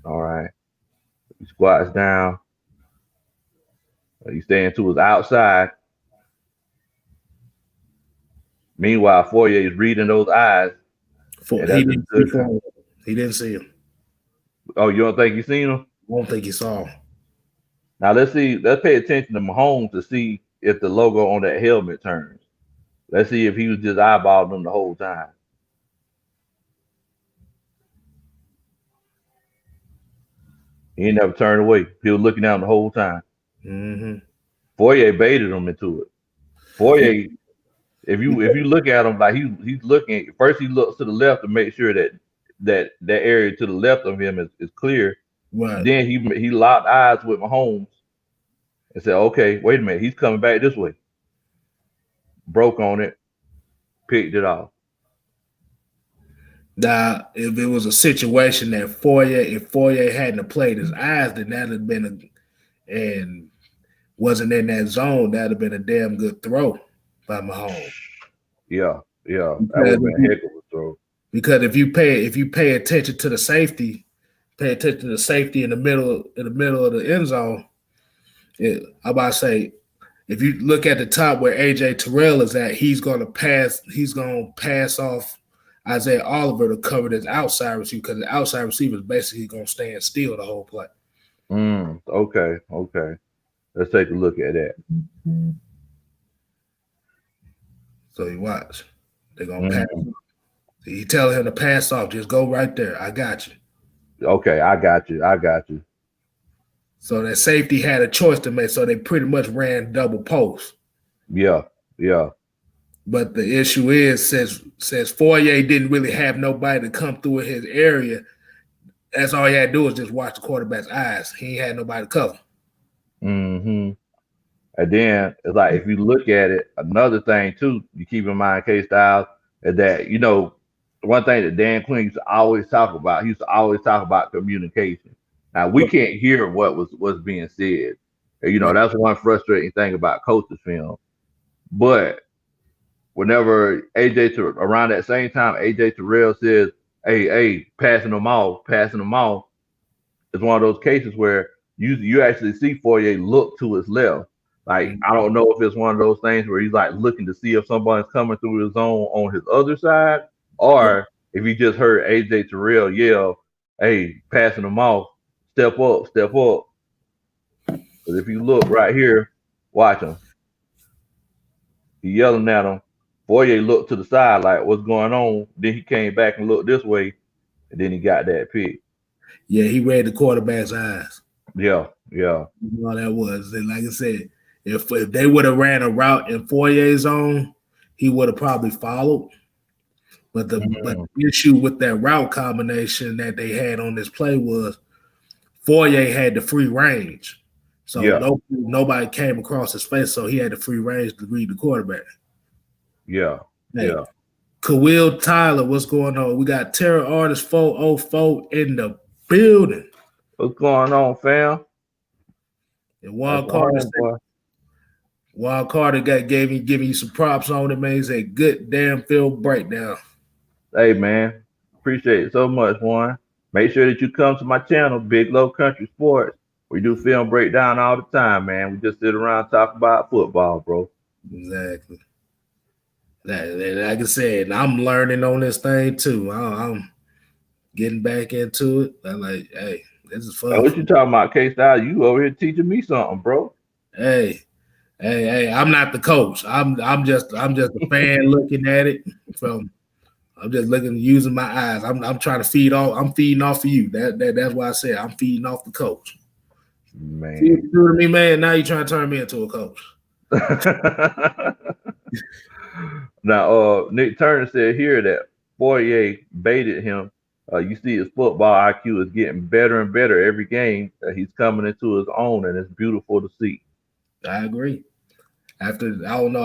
All right, he squats down. He's staying to his outside. Meanwhile, Fourier is reading those eyes, and He that's a didn't see good. Fourier. He didn't see him. Oh, you don't think you seen him? I don't think he saw him. Now let's see. Let's pay attention to Mahomes to see if the logo on that helmet turns. Let's see if he was just eyeballing them the whole time. He ain't never turned away. He was looking down the whole time. Mm-hmm. Fourier baited him into it. Fourier, if you look at him like he's looking first, he looks to the left to make sure that area to the left of him is clear. Right. Then he locked eyes with Mahomes and said, "Okay, wait a minute, he's coming back this way." Broke on it, picked it off. Now, if it was a situation that if Fourier hadn't played his eyes, then that'd have been and wasn't in that zone, that'd have been a damn good throw by Mahomes. Yeah, that would have been a heck of a throw. Because if you pay attention to the safety, pay attention to the safety in the middle of the end zone. I'm about to say, if you look at the top where AJ Terrell is at, he's gonna pass off Isaiah Oliver to cover this outside receiver, because the outside receiver is basically gonna stand still the whole play. Okay. Let's take a look at that. So you watch. They're gonna pass. He tell him to pass off. Just go right there. I got you. Okay, I got you. So that safety had a choice to make. So they pretty much ran double post. Yeah. But the issue is, since Fourier didn't really have nobody to come through his area, that's all he had to do was just watch the quarterback's eyes. He had nobody to cover. Mm-hmm. And then it's like, if you look at it, another thing too, you keep in mind, K-Styles, is that, you know, one thing that Dan Quinn used to always talk about, he used to always talk about communication. Now, we can't hear what was being said. You know, that's one frustrating thing about coaches' film. But whenever around that same time, AJ Terrell says, hey, passing them off, it's one of those cases where you actually see Fourier look to his left. Like, I don't know if it's one of those things where he's like looking to see if somebody's coming through the zone on his other side, or if he just heard AJ Terrell yell, hey, passing them off, step up. Because if you look right here, watch him. He yelling at him. Fourier looked to the side like, what's going on? Then he came back and looked this way, and then he got that pick. Yeah, he read the quarterback's eyes. Yeah. All that was. And like I said, if they would have ran a route in Fourier's zone, he would have probably followed. But the issue with that route combination that they had on this play was Fourier had the free range. So nobody came across his face, so he had the free range to read the quarterback. Yeah. Khalil Tyler, what's going on? We got Terror Artist 404 in the building. What's going on, fam? And Juan Carter giving you some props on it, man. He's a good damn field breakdown. Hey, man. Appreciate it so much, Juan. Make sure that you come to my channel, Big Low Country Sports. We do film breakdown all the time, man. We just sit around talk about football, bro. Exactly. Like I said, I'm learning on this thing too. I'm getting back into it. I'm like, hey, this is fun. What you talking about, K-Style? You over here teaching me something, bro. Hey, I'm not the coach. I'm just a fan looking at it. I'm just using my eyes. I'm trying to feed off. I'm feeding off of you. That's why I said I'm feeding off the coach. Man, you to me, man. Now you're trying to turn me into a coach. Now, Nick Turner said here that Fourier baited him. You see his football IQ is getting better and better every game. He's coming into his own, and it's beautiful to see. I agree. After I don't know.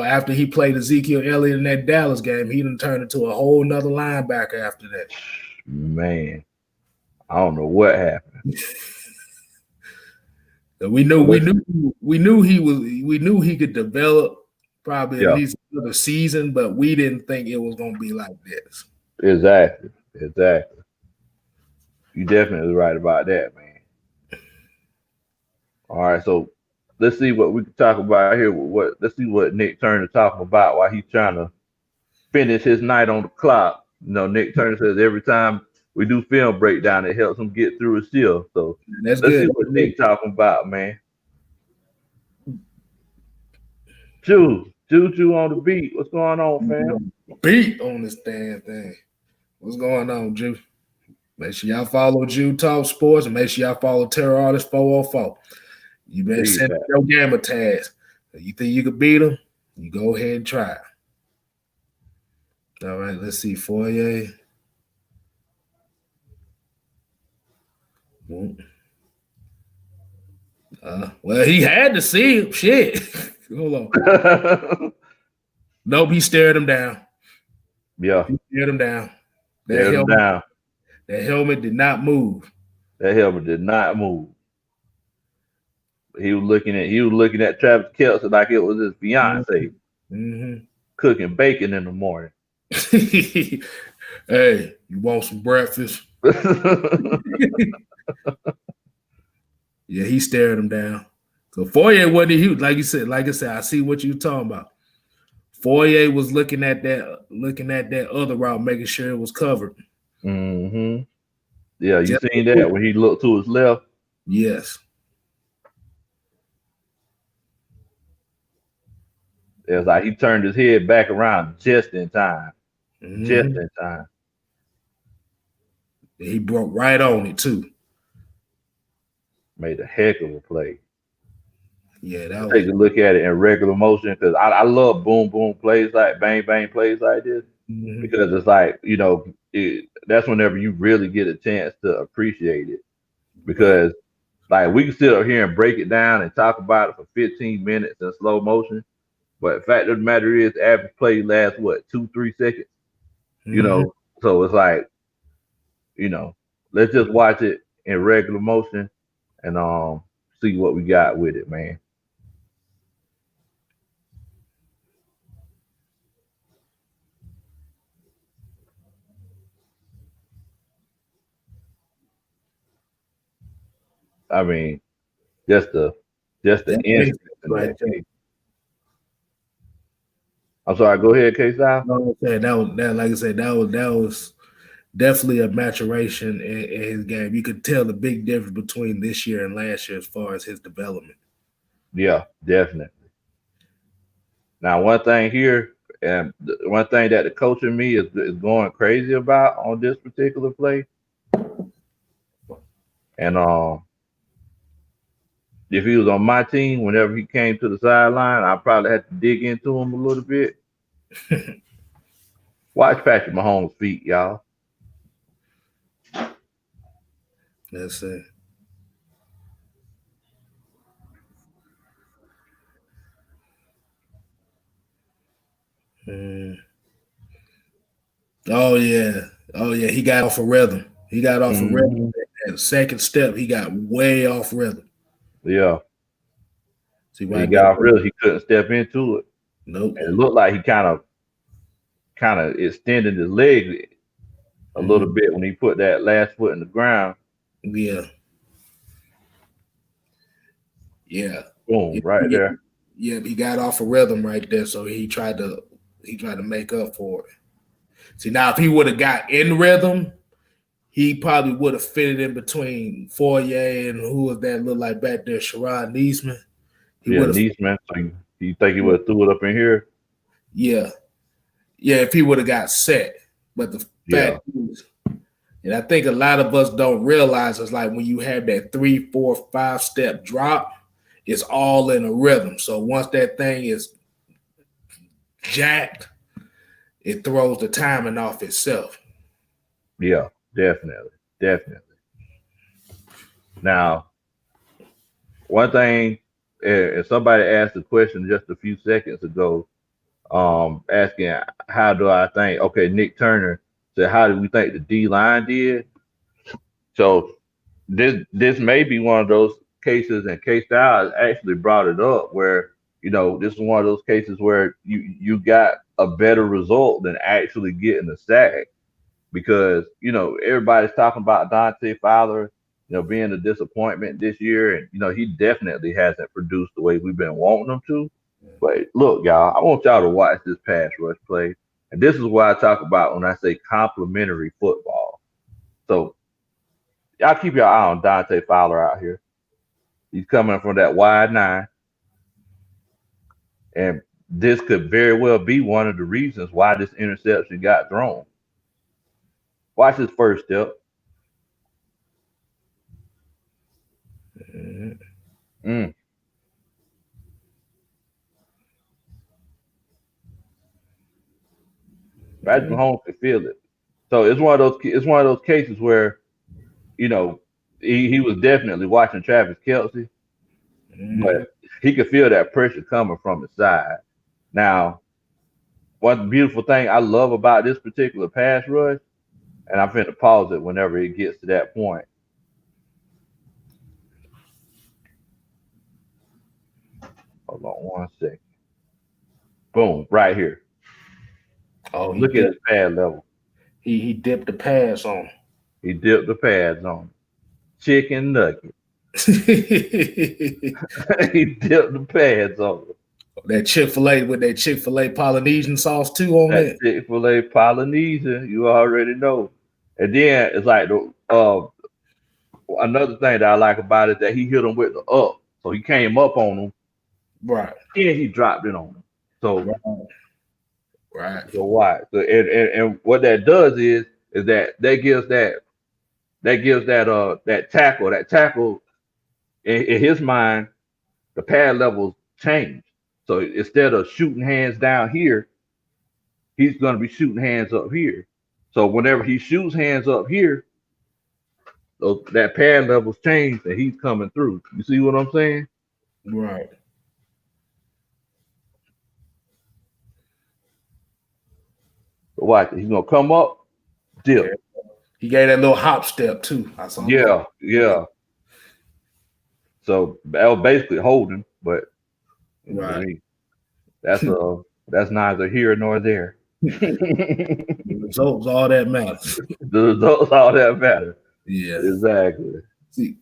After he played Ezekiel Elliott in that Dallas game, he done turned into a whole nother linebacker after that. Man, I don't know what happened. We knew he could develop probably at least another season, but we didn't think it was gonna be like this. Exactly. You definitely right about that, man. All right, so let's see what we can talk about here. Let's see what Nick Turner talking about while he's trying to finish his night on the clock. You know, Nick Turner says every time we do film breakdown, it helps him get through his shift. So let's see what Nick talking about, man. Juju on the beat. What's going on, fam? Beat on this damn thing. What's going on, Ju? Make sure y'all follow Ju Talk Sports and make sure y'all follow Terror Artist 404. You better send your gamer tags. You think you could beat them? You go ahead and try. All right, let's see. Fourier. Well, he had to see him. Shit. Hold on. Nope, he stared him down. Yeah. He stared him down. That helmet did not move. That helmet did not move. He was looking at Travis Kelce like it was his fiance. Mm-hmm. Cooking bacon in the morning. Hey, you want some breakfast? Yeah, he stared him down. So Fourier wasn't huge, like I said. I see what you're talking about. Fourier was looking at that other route, making sure it was covered. Mm-hmm. Yeah, you seen that when he looked to his left? Yes. It was like he turned his head back around just in time. Mm-hmm. Just in time. He broke right on it too. Made a heck of a play. Yeah, take a look at it in regular motion because I love boom boom plays like bang bang plays like this because it's like that's whenever you really get a chance to appreciate it because like we can sit up here and break it down and talk about it for 15 minutes in slow motion, but the fact of the matter is average play lasts 2-3 seconds, so it's like let's just watch it in regular motion and see what we got with it, man. I mean, just the instant. Right. I'm sorry. Go ahead, K-Style. No, that was definitely a maturation in his game. You could tell the big difference between this year and last year as far as his development. Yeah, definitely. Now, one thing here, and one thing that the coach in me is going crazy about on this particular play, and if he was on my team, whenever he came to the sideline, I probably had to dig into him a little bit. Watch Patrick Mahomes' feet, y'all. That's it. Oh yeah. He got off a rhythm. A rhythm. That second step, he got way off rhythm. Yeah. See, he got off rhythm. He couldn't step into it. Nope. And it looked like he kind of extended his leg a little bit when he put that last foot in the ground. Yeah. Yeah. Boom, right there. Yeah, he got off a rhythm right there, so he tried to make up for it. See, now if he would have got in rhythm, he probably would have fitted in between Fourier and who was that look like back there, Sherrod Niesman. Niesman. So you think he would have threw it up in here? Yeah. Yeah, if he would have got set. But the fact is, and I think a lot of us don't realize it's like when you have that 3, 4, 5 step drop, it's all in a rhythm. So once that thing is jacked, it throws the timing off itself. Yeah, definitely. Definitely. Now, one thing, if somebody asked a question just a few seconds ago, asking how do I think? Okay, Nick Turner said, how do we think the D line did? So this may be one of those cases, and K Styles actually brought it up where this is one of those cases where you got a better result than actually getting a sack because everybody's talking about Dante Fowler, being a disappointment this year, and he definitely hasn't produced the way we've been wanting him to. But look, y'all, I want y'all to watch this pass rush play, and this is what I talk about when I say complementary football. So y'all keep your eye on Dante Fowler out here. He's coming from that wide nine, and this could very well be one of the reasons why this interception got thrown. Watch his first step. Mm. Patrick Mahomes could feel it. So it's one of those cases where you know he was definitely watching Travis Kelce, but he could feel that pressure coming from his side. Now, one beautiful thing I love about this particular pass rush, and I'm finna pause it whenever it gets to that point. Hold on one second. Boom, right here. Oh, Look at his pad level. He dipped the pads on. He dipped the pads on. Chicken nugget. He dipped the pads on. That Chick-fil-A with that Chick-fil-A Polynesian sauce too on that Chick-fil-A Polynesian, you already know. And then it's like another thing that I like about it that he hit him with the up. So he came up on him. Right. And he dropped it on him. So right. So why? So and what that does is that gives that tackle in his mind, the pad levels change. So instead of shooting hands down here, he's going to be shooting hands up here. So whenever he shoots hands up here, that pad levels change and he's coming through. You see what I'm saying? Right. So watch it. He's going to come up, dip. Yeah. He gave that little hop step too. I saw Yeah. So that was basically holding, but right. That's neither here nor there. The results all that matters. The results all that matter. Yeah. Exactly. See.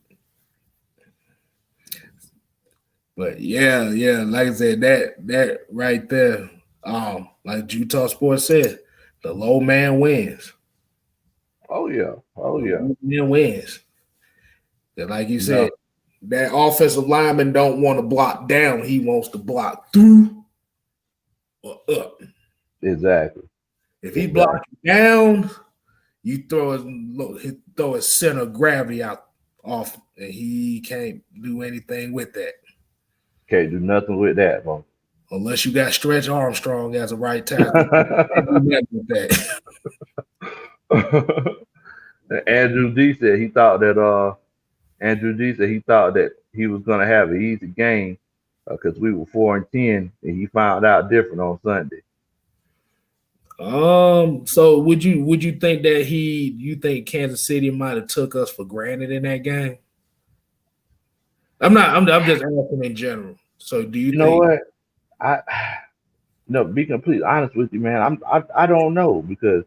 But yeah, like I said, that right there, like Utah Sports said, the low man wins. Oh yeah. The man wins. And like you said, that offensive lineman don't want to block down. He wants to block through or up. Exactly. If he blocks down, you throw his center of gravity out off, and he can't do anything with that. Can't do nothing with that, man. Unless you got Stretch Armstrong as a right tackle. Can't do nothing with that. Andrew D said he thought that he was gonna have an easy game because we were 4-10 and he found out different on Sunday. So would you think that you think Kansas City might have took us for granted in that game? I'm just asking in general. So do you know what? Be completely honest with you, man. I don't know because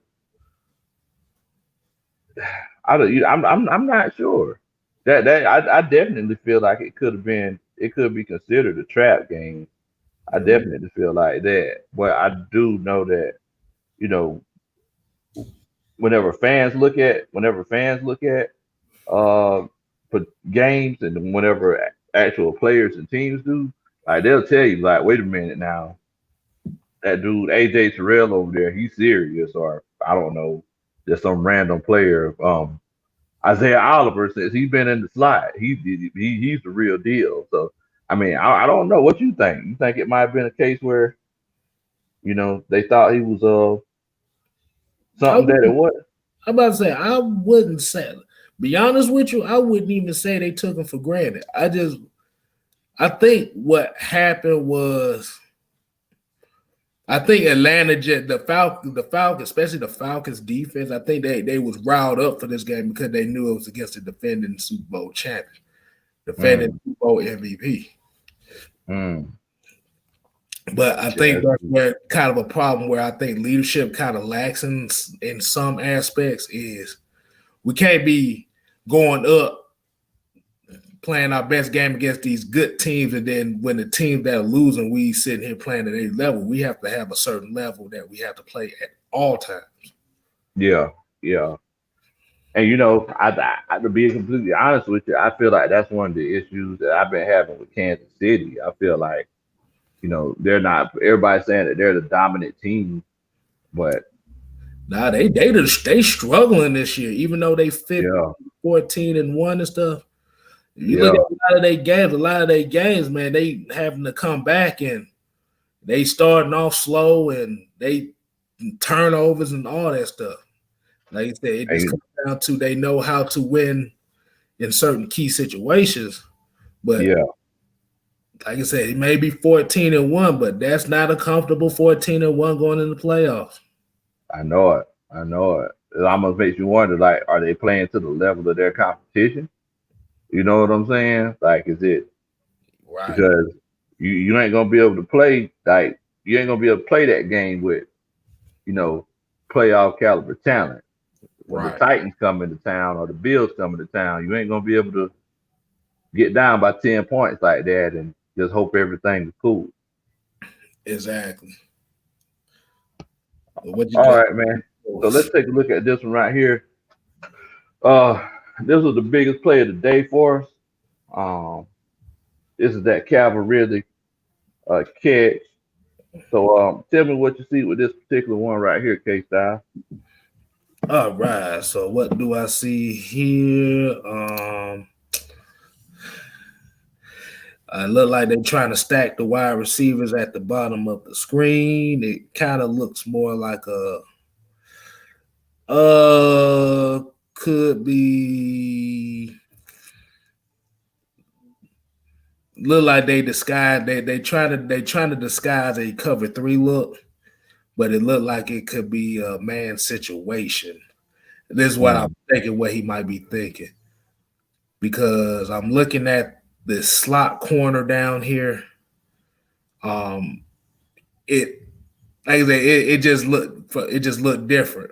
I'm not sure. I definitely feel like it could be considered a trap game. I definitely feel like that. But I do know that, whenever fans look at games and whenever actual players and teams do, like they'll tell you, like, wait a minute now, that dude AJ Terrell over there, he's serious, or I don't know, just some random player. Isaiah Oliver says he's been in the slot. He's the real deal. So I mean, I don't know what you think. You think it might have been a case where, They thought he was I something that it wouldn't, was. I'm about to say I wouldn't say. Be honest with you, I wouldn't even say they took him for granted. I think what happened was I think Atlanta Jet the Falcons, especially the Falcons defense, I think they was riled up for this game because they knew it was against the defending Super Bowl champion, defending Mm, Super Bowl MVP. mm, But I yeah, think that's where kind of a problem where I think leadership kind of lacks in some aspects is we can't be going up playing our best game against these good teams, and then when the teams that are losing, we sitting here playing at a level. We have to have a certain level that we have to play at all times. yeah, yeah. And to be completely honest with you, I feel like that's one of the issues that I've been having with Kansas City. I feel like they're not. Everybody's saying that they're the dominant team, but Nah, they struggling this year, even though they fit yeah, 14-1 and stuff. If you look at yeah, a lot of their games, man, they having to come back and they starting off slow and they turnovers and all that stuff. Like I said, it just and, comes down to they know how to win in certain key situations. But yeah. like I said, it may be 14-1, but that's not a comfortable 14-1 going in the playoffs. I know it. I know it. It almost makes you wonder, like, are they playing to the level of their competition? You know what I'm saying? Like, is it Right, because you ain't gonna be able to play like you ain't gonna be able to play that game with you know playoff caliber talent. When the right. Titans come into town or the Bills come into town, you ain't gonna be able to get down by 10 points like that and just hope everything is cool. Exactly. But what you All got right, man. for So let's us? take a look at this one right here. Uh, this was the biggest play of the day for us. Um, this is that Calvin Ridley catch. So tell me what you see with this particular one right here, K Style. All right. So what do I see here? I look like they're trying to stack the wide receivers at the bottom of the screen. It kind of looks more like a could be look like they trying to disguise a cover three look, but it looked like it could be a man situation. This is what I'm Mm, thinking. What he might be thinking because I'm looking at this slot corner down here. Um, it like I said, it just looked different.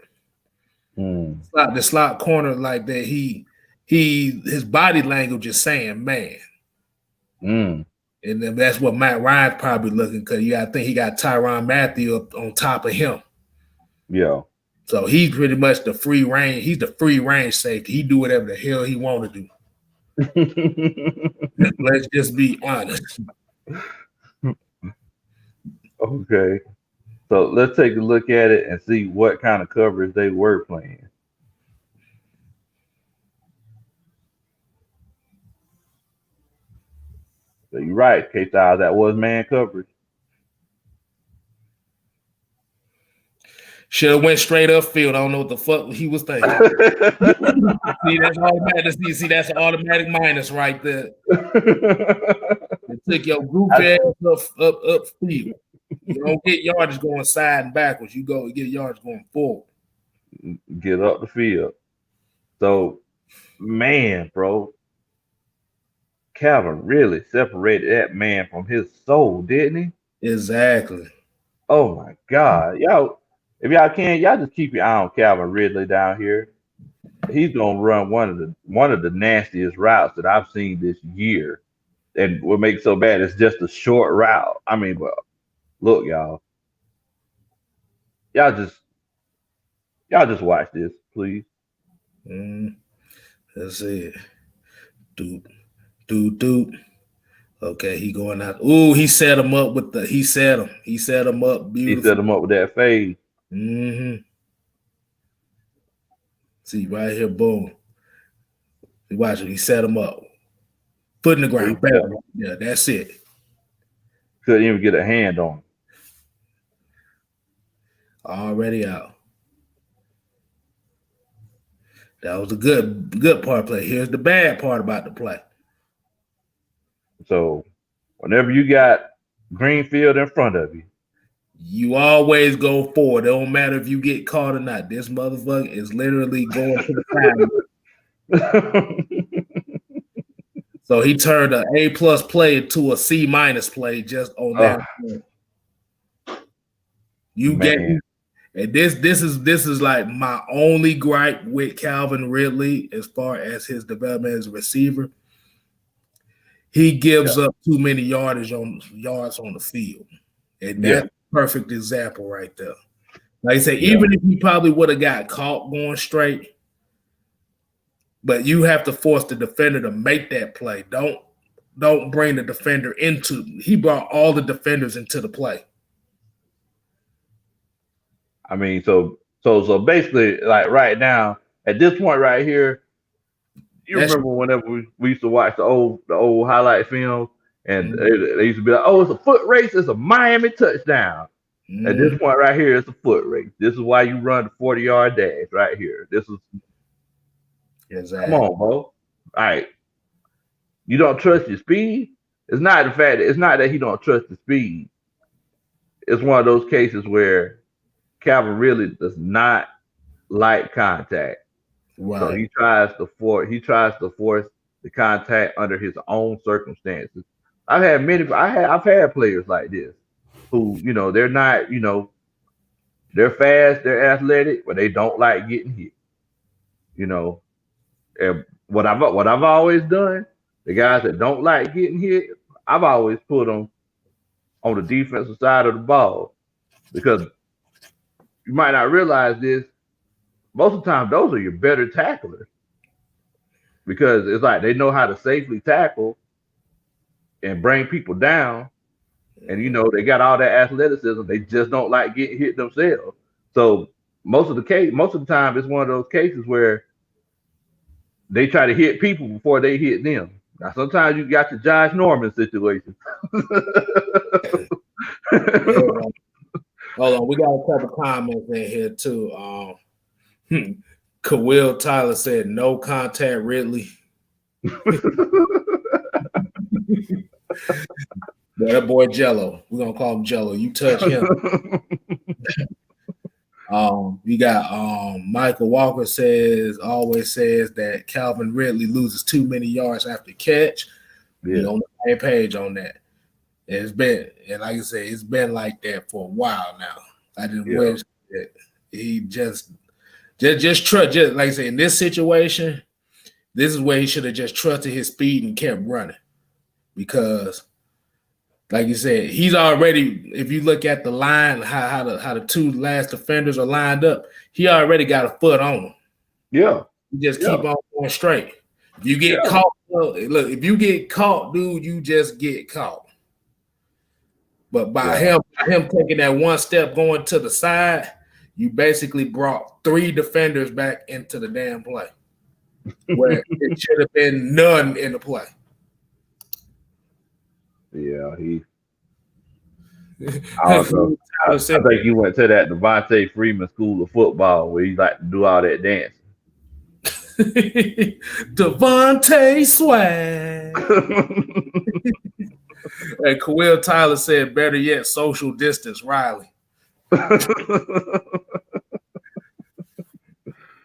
mm, The slot corner like that. His body language is saying man. mm. And then that's what Matt Ryan's probably looking because I think he got Tyrann Mathieu up on top of him. Yeah. So he's pretty much the free range. He's the free range safety. He do whatever the hell he want to do. Let's just be honest. Okay. So let's take a look at it and see what kind of coverage they were playing. So you're right, K Style, that was man coverage. Should have went straight up field. I don't know what the fuck he was thinking. See, that's automatic. See, that's an automatic minus right there. It took your goofy ass up field. You don't get yards going side and backwards. You get yards going forward. Get up the field. So, man, bro, Calvin really separated that man from his soul, didn't he? Exactly. Oh my God, y'all! If y'all can, y'all just keep your eye on Calvin Ridley down here. He's gonna run one of the nastiest routes that I've seen this year. And what makes it so bad is just a short route. I mean, but look, y'all just y'all just watch this, please. Mm, let's see. Doot, doot, doot. Okay, he going out. Ooh, he set him up with the. He set him. He set him up He beautiful. set him up with that fade. See right here, boom. Watch it. He set him up. Foot in the He ground. Bam. set- Yeah, that's it. couldn't even get a hand on him. Already out. That was a good part of play. Here's the bad part about the play. So whenever you got Greenfield in front of you, you always go forward. It don't matter if you get caught or not. This motherfucker is literally going to the time. So he turned an A+ play into a C- play just on that. You get, and this is like my only gripe with Calvin Ridley as far as his development as a receiver. He gives up too many yards on the field, and that's a perfect example right there. Like I say, even if he probably would have got caught going straight, but you have to force the defender to make that play. Don't bring the defender into. He brought all the defenders into the play. I mean, so basically, like right now, at this point right here, you remember whenever we used to watch the old highlight films, and they used to be like, "Oh, it's a foot race. It's a Miami touchdown." At this point right here, it's a foot race. This is why you run the 40-yard dash right here. This is come on, bro. All right. You don't trust your speed? It's not that he don't trust the speed. It's one of those cases where Calvin really does not like contact. Right. So he tries to force the contact under his own circumstances. I've had players like this who, they're not, they're fast, they're athletic, but they don't like getting hit. And what I've always done, the guys that don't like getting hit, I've always put them on the defensive side of the ball, because you might not realize this. Most of the time, those are your better tacklers, because it's like they know how to safely tackle and bring people down, and they got all that athleticism. They just don't like getting hit themselves. So most of the time, it's one of those cases where they try to hit people before they hit them. Now, sometimes you got the Josh Norman situation. Hold on, we got a couple comments in here too. Kawil Tyler said, "No contact, Ridley." That boy Jello. We're gonna call him Jello. You touch him. We got Michael Walker always says that Calvin Ridley loses too many yards after catch. Yeah. We're on the same page on that. It's been, and like I say, it's been like that for a while now. I just wish that he just trust. Just like I say, in this situation, this is where he should have just trusted his speed and kept running, because, like you said, he's already. If you look at the line, how the two last defenders are lined up, he already got a foot on him. Yeah, you just keep on going straight. If you get caught, look. If you get caught, dude, you just get caught. But by him taking that one step going to the side, you basically brought 3 defenders back into the damn play, where it should have been none in the play. Yeah, I think he went to that Devontae Freeman School of Football where he like to do all that dancing. Devontae swag. And Kawil Tyler said, "Better yet, social distance Riley."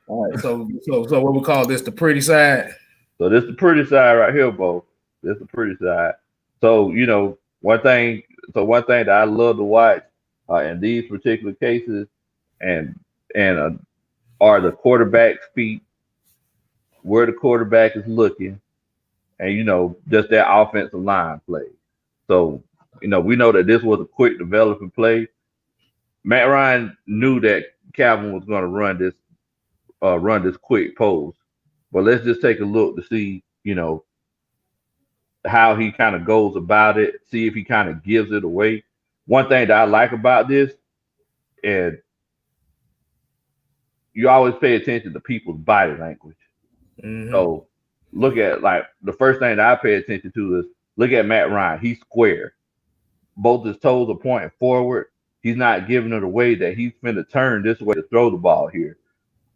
All right, so what we call this, the pretty side? So this is the pretty side right here, Bo. This is the pretty side. So one thing that I love to watch in these particular cases, and are the quarterback's feet, where the quarterback is looking, and just their offensive line play. So we know that this was a quick developing play. Matt Ryan knew that Calvin was going to run this quick post, but let's just take a look to see how he kind of goes about it, see if he kind of gives it away. One thing that I like about this, and you always pay attention to people's body language. Mm-hmm. So look at, like, the first thing that I pay attention to is look at Matt Ryan. He's square. Both his toes are pointing forward. he's not giving it away that he's finna turn this way to throw the ball here.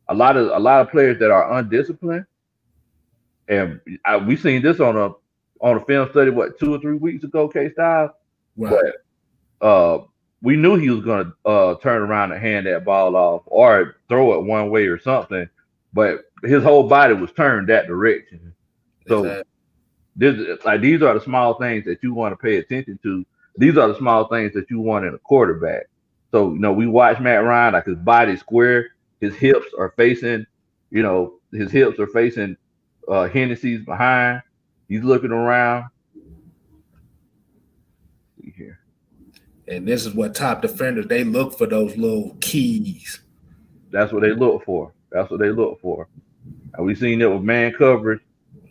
A lot of players that are undisciplined, and we seen this on a film study 2 or 3 weeks ago, K Styles. Right. But we knew he was gonna turn around and hand that ball off or throw it one way or something, but his whole body was turned that direction. So Exactly. these are the small things that you want to pay attention to. These are the small things that you want in a quarterback. So we watch Matt Ryan, like his body's square, his hips are facing, his hips are facing Hennessy's behind. He's looking around. See here. And this is what top defenders, they look for those little keys. That's what they look for. That's what they look for. And we seen it with man coverage.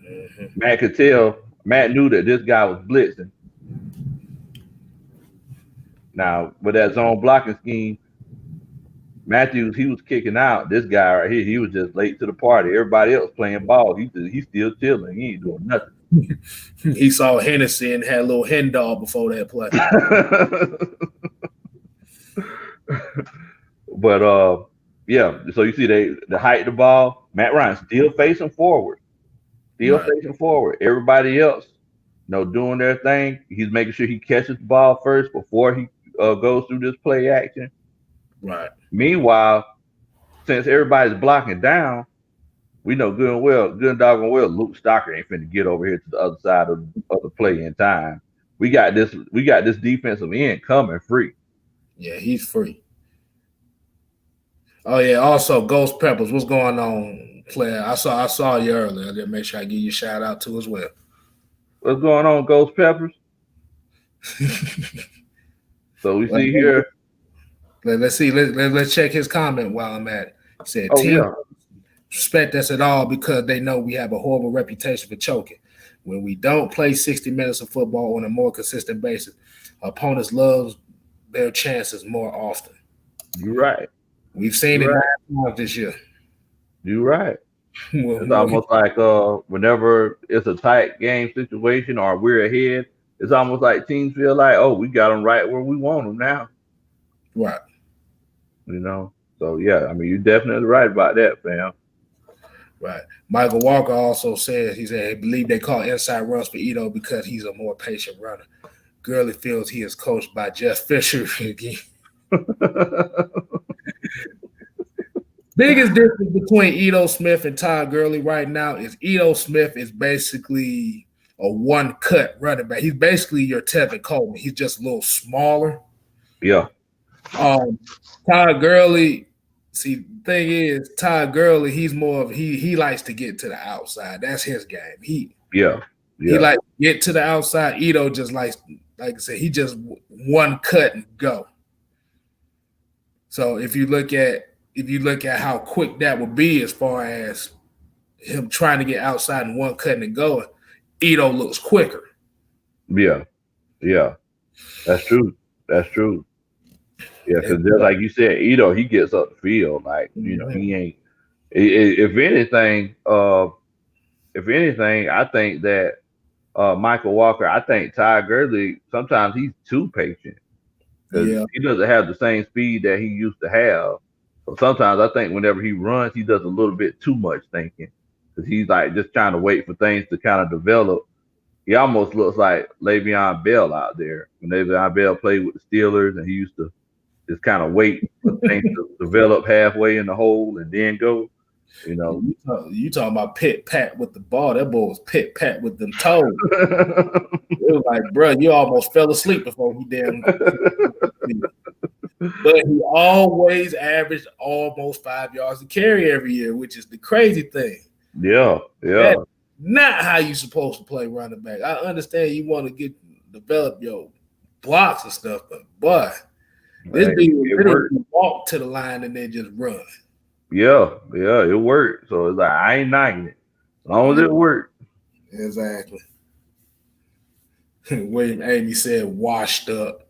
Mm-hmm. Matt could tell. Matt knew that this guy was blitzing. Now, with that zone blocking scheme, Matthews, he was kicking out. This guy right here, he was just late to the party. Everybody else playing ball. He's still chilling. He ain't doing nothing. He saw Hennessy and had a little hen dog before that play. But yeah. So you see the height of the ball. Matt Ryan still facing forward. Facing forward. Everybody else, doing their thing. He's making sure he catches the ball first before he goes through this play action. Right. Meanwhile, since everybody's blocking down, we know good and doggone well, Luke Stocker ain't finna get over here to the other side of the play in time. We got this defensive end coming free. Yeah, he's free. Oh yeah. Also, Ghost Peppers, what's going on, player? I saw you earlier. I didn't make sure I give you a shout out too as well. What's going on, Ghost Peppers? So we see here. Let's see. Let's check his comment while I'm at it. He said, "Team respect us at all because they know we have a horrible reputation for choking. When we don't play 60 minutes of football on a more consistent basis, opponents love their chances more often." You're right. We've seen it 9 times this year. You're right. It's almost like whenever it's a tight game situation or we're ahead, it's almost like teams feel like, oh, we got them right where we want them now. Right. So yeah, I mean, you're definitely right about that, fam. Right. Michael Walker also said, he believe they call inside runs for Ito because he's a more patient runner. Gurley feels he is coached by Jeff Fisher again. Biggest difference between Ito Smith and Todd Gurley right now is Ito Smith is basically a one-cut running back. He's basically your Tevin Coleman. He's just a little smaller. Yeah. Todd Gurley, see, the thing is, Todd Gurley, he's more of he likes to get to the outside. That's his game. He likes to get to the outside. Ito just likes, like I said, he just one cut and go. So if you look at how quick that would be as far as him trying to get outside and one cut and going, Ito looks quicker. Yeah. That's true. Yeah, because just like you said, Ito, he gets up the field. Like, he ain't. If anything, I think that Michael Walker, I think Ty Gurley, sometimes he's too patient. Because he doesn't have the same speed that he used to have. So sometimes I think whenever he runs, he does a little bit too much thinking. Because he's like just trying to wait for things to kind of develop. He almost looks like Le'Veon Bell out there. When Le'Veon Bell played with the Steelers and he used to just kind of wait for things to develop halfway in the hole and then go. You talking about pit pat with the ball? That boy was pit pat with them toes. It was like, bro, you almost fell asleep before he damn. But he always averaged almost 5 yards to carry every year, which is the crazy thing. Yeah. That's not how you supposed to play running back. I understand you want to develop your blocks and stuff, but boy, this dude literally walk to the line and then just run. Yeah, it worked. So it's like I ain't knocking it. As long as it worked. Exactly. William Amy said washed up.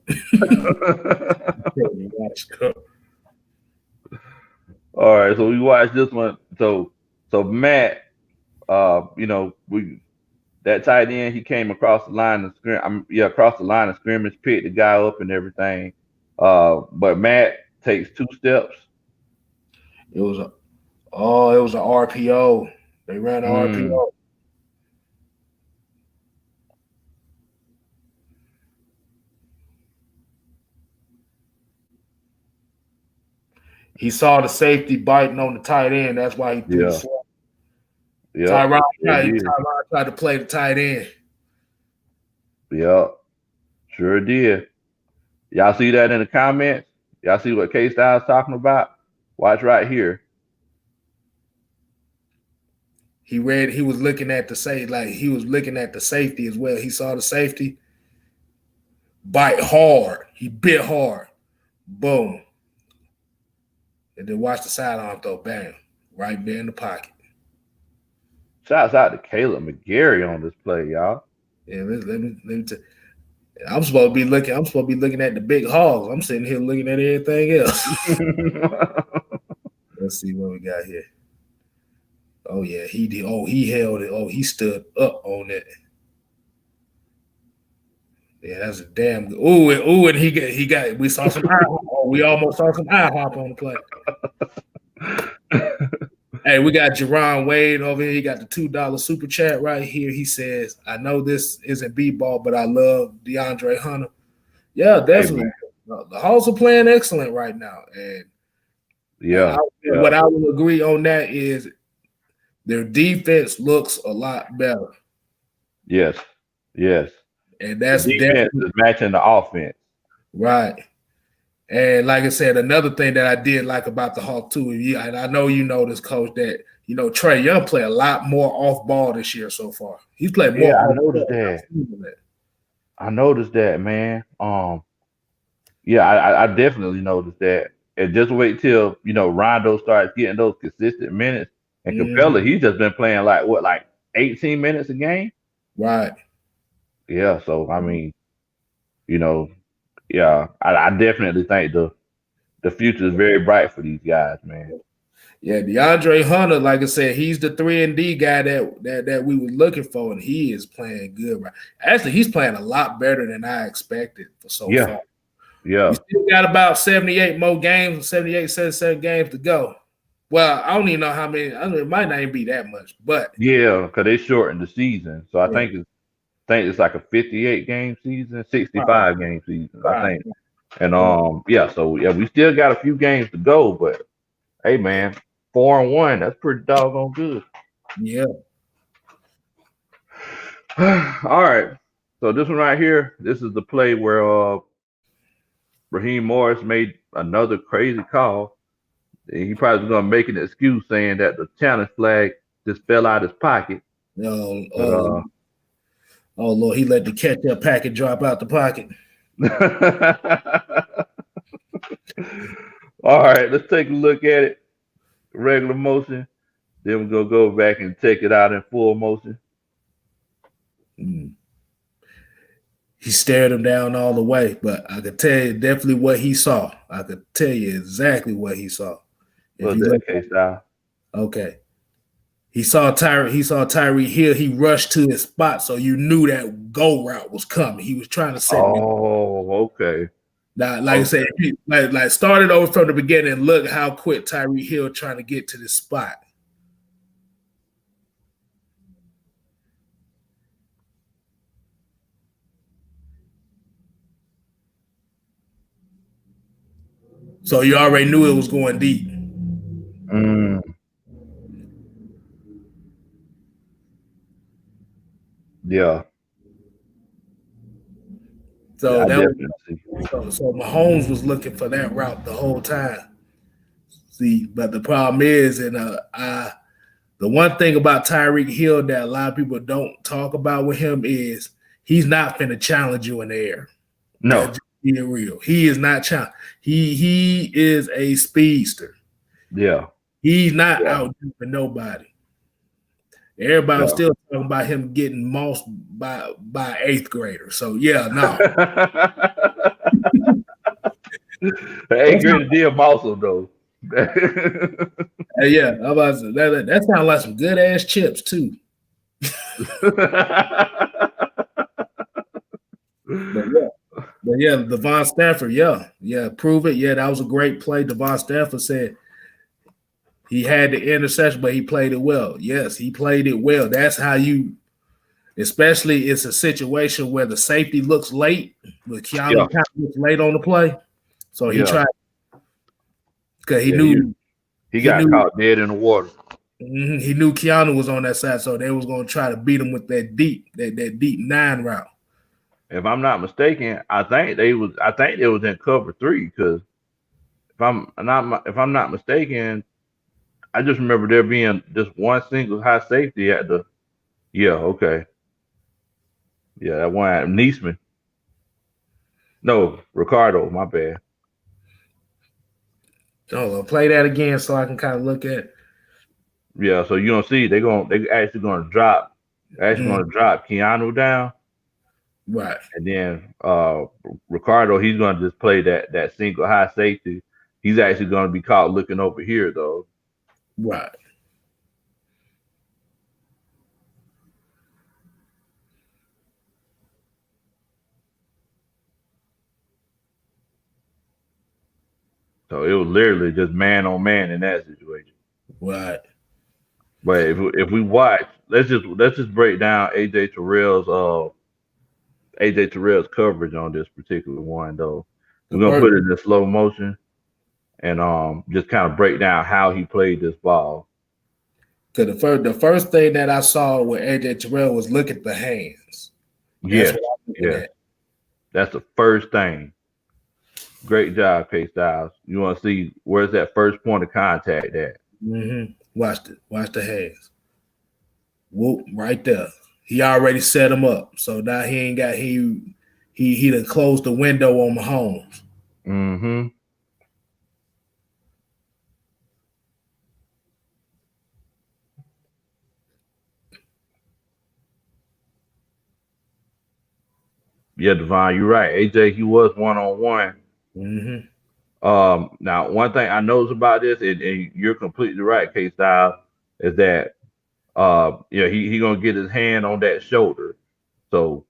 Washed up. All right, so we watched this one. So Matt, that tight end, he came across the line of scrimmage, picked the guy up and everything. But Matt takes 2 steps. It was it was an RPO. They ran an Mm, RPO. He saw the safety biting on the tight end. That's why he threw the yeah, slot. yep, Tyron sure did. tried to play the tight end. Yep, sure did. Y'all see that in the comments? Y'all see what K Styles talking about? Watch right here. He was looking at the safety, like he was looking at the safety as well. He saw the safety bite hard. He bit hard. Boom. And then watch the sidearm throw. Bam. Right there in the pocket. Shouts out to Caleb McGarry on this play, y'all. Yeah, let me I'm supposed to be looking. I'm supposed to be looking at the big hogs. I'm sitting here looking at everything else. Let's see what we got here. Oh yeah, he did. Oh, he held it. Oh, he stood up on it. Yeah, that's a damn good. And he got. We saw some eye. Oh, we almost saw some eye hop on the play. Hey, we got Jerron Wade over here. He got the $2 super chat right here. He says, "I know this isn't b-ball, but I love DeAndre Hunter." Yeah, Hey definitely. man, The Hawks are playing excellent right now, and yeah, yeah, what I will agree on that is their defense looks a lot better, yes, yes. and The that's defense definitely is matching the offense. right. And like I said, another thing that I did like about the Hawk too, and I know you know this, coach, that Trey Young play a lot more off ball this year so far. He's played more Yeah, I off noticed ball. that. I noticed that, man. Yeah, I definitely noticed that. And just wait till Rondo starts getting those consistent minutes. And Capella, Mm-hmm. he's just been playing like what, like 18 minutes a game. Right. Yeah, so I mean, you know, yeah, I definitely think the future is very bright for these guys, man. Yeah, DeAndre Hunter, like I said, he's the 3-and-D guy that we were looking for, and he is playing good. Right. Actually, he's playing a lot better than I expected for so Yeah, far. We yeah, still got about 78 more games, 78, 77 games to go. Well, I don't even know how many. It might not even be that much, but yeah, because they shortened the season, so I right, think it's like a 58 game season, right, 65 game season, I right, think. And right. yeah, so yeah, we still got a few games to go, but hey, man, 4-1, that's pretty doggone good. Yeah. All right, so this one right here, this is the play where Raheem Morris made another crazy call. He probably was gonna make an excuse saying that the challenge flag just fell out his pocket, Oh, but oh, oh, Lord, he let the catch-up packet drop out the pocket. all right, let's take a look at it. Regular motion. Then we're gonna go back and take it out in full motion. Mm. He stared him down all the way, but I could tell you definitely what he saw. I could tell you exactly what he saw. If What's you that, look, K style? okay. He saw Tyree Hill. He rushed to his spot, so you knew that go route was coming. He was trying to set me. Oh, okay. Now, like I said, Okay. like started over from the beginning. Look how quick Tyree Hill trying to get to this spot. So you already knew it was going deep. Mm, yeah. Yeah, So I that was definitely see. so Mahomes was looking for that route the whole time. See, but the problem is, and the one thing about Tyreek Hill that a lot of people don't talk about with him is he's not finna challenge you in the air. That's No. just being real. He is not challenge. He is a speedster. Yeah. He's not Yeah. out for nobody. Everybody was Yeah. still talking about him getting mossed by eighth grader. So yeah, no. Eighth grade did also though. Yeah, I'm about to say, that sounds like some good ass chips too. But yeah. But yeah, Devon Stafford, yeah, prove it. Yeah, that was a great play. Devon Stafford said he had the interception, but he played it well. Yes, he played it well. That's how you, especially it's a situation where the safety looks late, but Yeah, Keanu kind of looks late on the play. So he yeah, tried because yeah. He he got knew caught dead in the water. he knew Keanu was on that side, so they was gonna try to beat him with that deep 9 route. If I'm not mistaken, I think they was in cover three because if I'm not mistaken, I just remember there being just one single high safety at the. Yeah, okay, yeah, that one Niesman. No, Ricardo. My bad. Oh, play that again so I can kind of look at. Yeah, so you don't see they actually gonna drop Keanu down, Right, and then Ricardo he's gonna just play that single high safety. He's actually gonna be caught looking over here though. right. So it was literally just man on man in that situation. Right. But if we watch, let's just break down AJ Terrell's coverage on this particular one though. The We're gonna first, put it in slow motion and just kind of break down how he played this ball. the first thing that I saw with AJ Terrell was look at the hands. That's Yes, what I'm looking yes, at. that's the first thing. Great job, K Styles. You want to see where's that first point of contact at? Watch the hands. Whoop, right there. He already set him up. So now he ain't got he done closed the window on Mahomes. Mm-hmm. Yeah, Devon, you're right. AJ, he was one on one. Mm-hmm. Now one thing I noticed about this, and you're completely right, K Styles, is that he gonna get his hand on that shoulder. So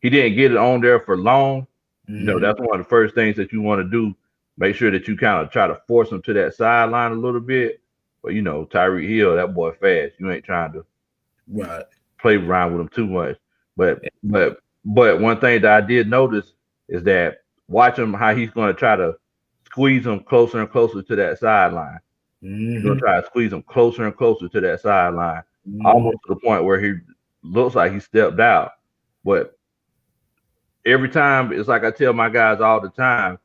he didn't get it on there for long. Mm-hmm. That's one of the first things that you want to do. Make sure that you kind of try to force him to that sideline a little bit. But Tyreek Hill, that boy fast. You ain't trying to Right. play around with him too much. But one thing that I did notice is that watch him how he's going to try to squeeze him closer and closer to that sideline. He's going to Mm-hmm. try to squeeze him closer and closer to that sideline, Mm-hmm. almost to the point where he looks like he stepped out. But every time, it's like I tell my guys all the time,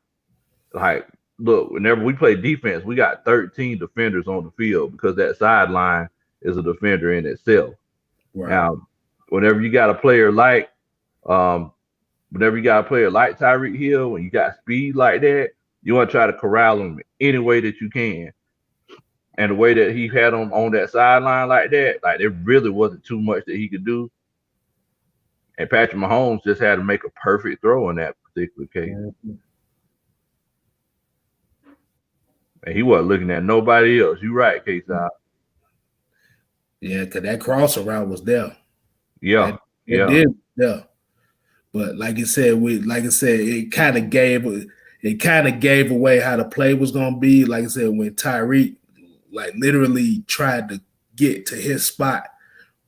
like, look, whenever we play defense, we got 13 defenders on the field because that sideline is a defender in itself. Right. Now, whenever you got a player like, um, whenever you got a player like Tyreek Hill, when you got speed like that, you want to try to corral him any way that you can. And the way that he had him on that sideline like that, like there really wasn't too much that he could do. And Patrick Mahomes just had to make a perfect throw in that particular case. Mm-hmm. And he wasn't looking at nobody else. You right, K-Side. Yeah, because that crosser route was there. Yeah, That it yeah. did, yeah. But like I said, it kind of gave away how the play was gonna be. Like I said, when Tyreek like literally tried to get to his spot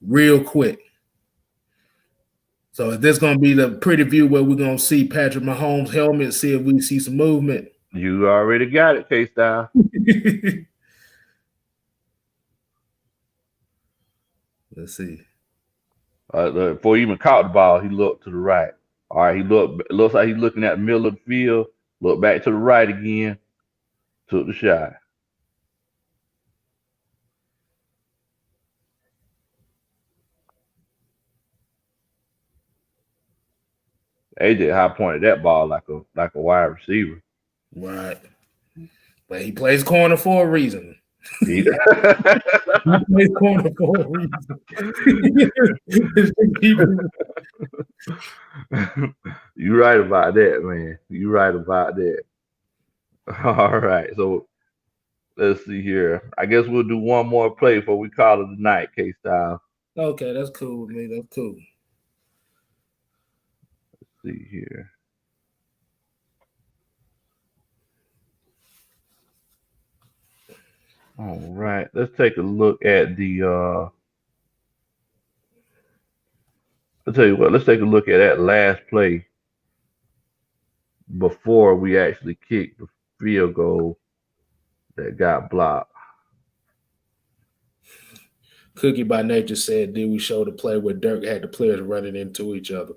real quick. So if this gonna be the pretty view where we're gonna see Patrick Mahomes' helmet, see if we see some movement. You already got it, K-Style. Let's see. Before he even caught the ball, he looked to the right. All right, it looks like he's looking at the middle of the field. Look back to the right again. Took the shot. AJ high pointed that ball like a wide receiver. Right. But he plays corner for a reason. He, He plays corner for a reason. You right about that, man. You right about that. All right, so let's see here. I guess we'll do one more play before we call it a night, K Style. Okay, that's cool with me. That's cool. See here. All right, let's take a look at the. I'll tell you what. Let's take a look at that last play before we actually kicked the field goal that got blocked. Cookie by Nature said, "Did we show the play where Dirk had the players running into each other?"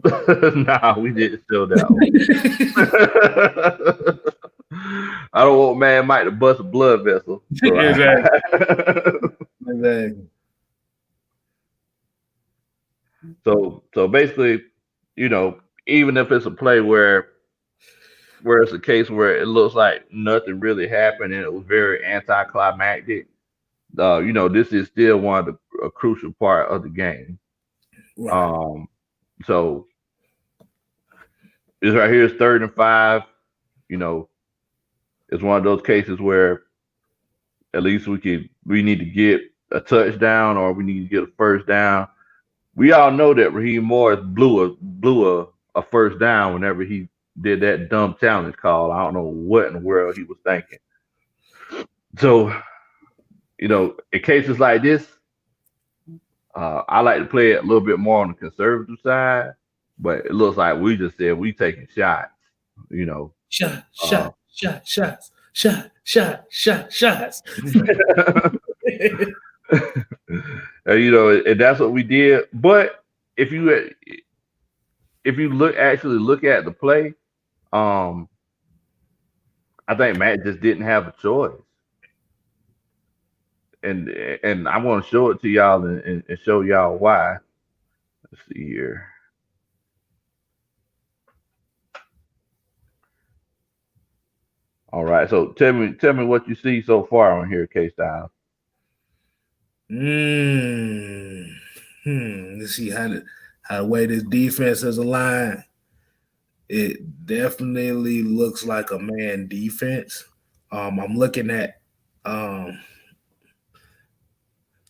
Nah, we didn't show that one. I don't want man Mike to bust a blood vessel. So Exactly. Exactly. so basically, even if it's a play where it's a case where it looks like nothing really happened and it was very anticlimactic, this is still one of a crucial part of the game. Right. So this right here is 3rd and 5. You know, it's one of those cases where at least we need to get a touchdown or we need to get a first down. We all know that Raheem Morris blew a first down whenever he did that dumb challenge call. I don't know what in the world he was thinking. So, in cases like this, I like to play it a little bit more on the conservative side, but it looks like we just said we taking shots. Shot, Uh, shots. and that's what we did. But if you look at the play, I think Matt just didn't have a choice, and I want to show it to y'all and show y'all why. Let's see here. All right, so tell me what you see so far on here, K Styles. Let's see how the way this defense is aligned. It definitely looks like a man defense. I'm looking at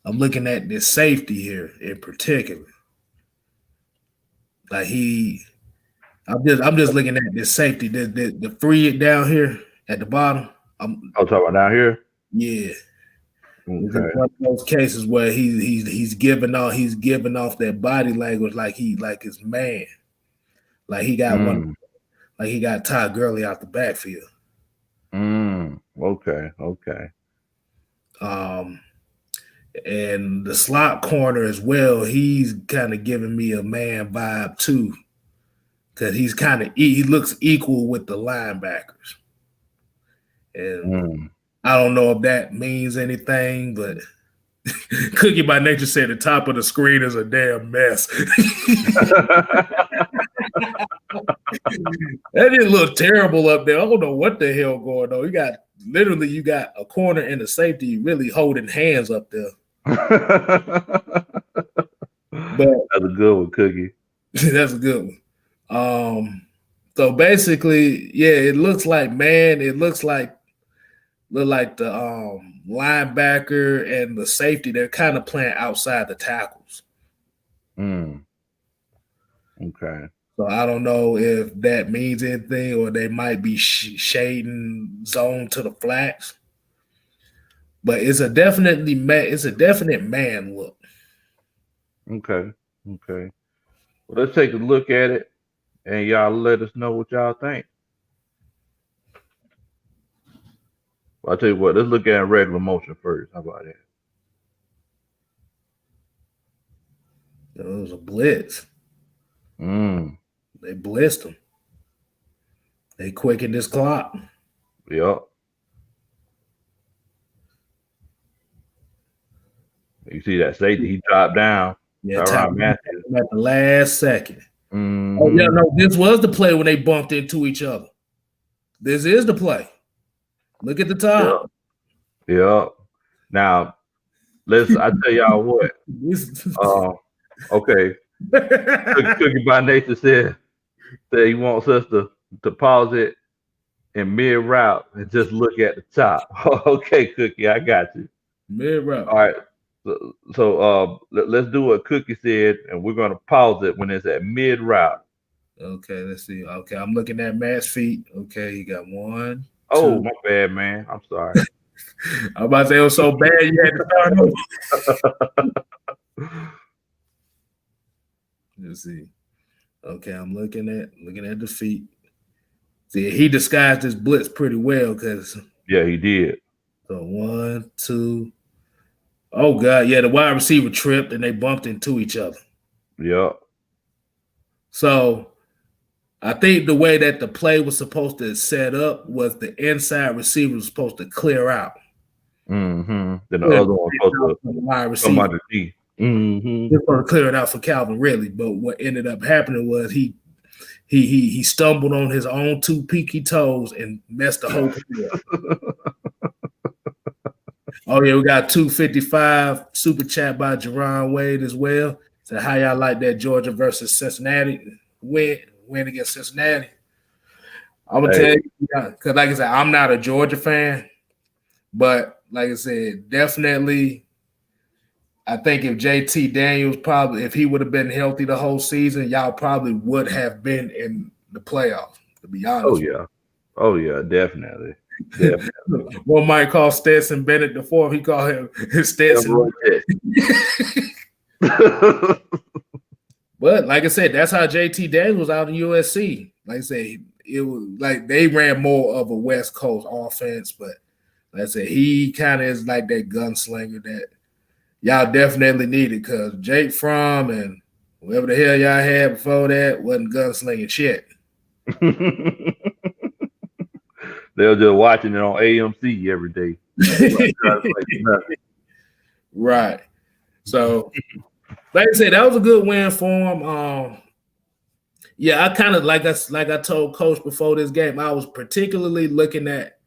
this safety here in particular. Like I'm just looking at this safety, the free down here at the bottom. I'm talking about down here. Yeah. It's Okay. one of those cases where he's giving off that body language like his man. Like he got one, like he got Todd Gurley out the backfield. Okay. And the slot corner as well, he's kind of giving me a man vibe too. Cause he looks equal with the linebackers. And I don't know if that means anything, but Cookie by Nature said the top of the screen is a damn mess. That didn't look terrible up there. I don't know what the hell going on. You got a corner and a safety really holding hands up there. But that's a good one, Cookie. That's a good one. So basically, yeah, it looks like the linebacker and the safety, they're kind of playing outside the tackles. Okay. So I don't know if that means anything or they might be shading zone to the flats. But it's a definite man look. Okay. Well, let's take a look at it and y'all let us know what y'all think. Well, I'll tell you what, let's look at regular motion first. How about that? It was a blitz. They blitzed him. They quickened his clock. Yep. You see that safety, he dropped down. Yeah, at the last second. Oh, yeah, no, this was the play when they bumped into each other. This is the play. Look at the top. Yep. Now, I tell y'all what. Okay. Cookie by Nature said he wants us to pause it in mid route and just look at the top. Okay, Cookie, I got you. Mid route. All right. So let's do what Cookie said, and we're gonna pause it when it's at mid route. Okay, let's see. Okay, I'm looking at Matt's feet. Okay, you got one. Oh, two. my bad, man. I'm sorry. I'm about to say it was so bad you had to start over. Let's see. Okay, I'm looking at the feet. See, he disguised his blitz pretty well because Yeah, he did. so 1, 2. Oh God, yeah, the wide receiver tripped and they bumped into each other. Yeah. So I think the way that the play was supposed to set up was the inside receiver was supposed to clear out. Mm-hmm. Then the other one was supposed to wide come receiver. out the D. Mm-hmm. He was supposed to clear it out for Calvin Ridley, but what ended up happening was he stumbled on his own 2 peaky toes and messed the whole play up. Oh yeah, we got 255 super chat by Jerron Wade as well. So how y'all like that Georgia versus Cincinnati win against Cincinnati? I'm gonna tell you, because like I said, I'm not a Georgia fan, but like I said, definitely, I think if JT Daniels if he would have been healthy the whole season, y'all probably would have been in the playoffs. To be honest. Oh yeah, definitely. One might call Stetson Bennett the fourth. He called him Stetson. But like I said, that's how JT Daniels was out in USC. Like I said, it was like they ran more of a West Coast offense, but like I said, he kind of is like that gunslinger that y'all definitely needed because Jake Fromm and whoever the hell y'all had before that wasn't gunslinging shit. They were just watching it on AMC every day. Right. So, like I said, that was a good win for him. Yeah, I kind of like I told Coach before this game, I was particularly looking at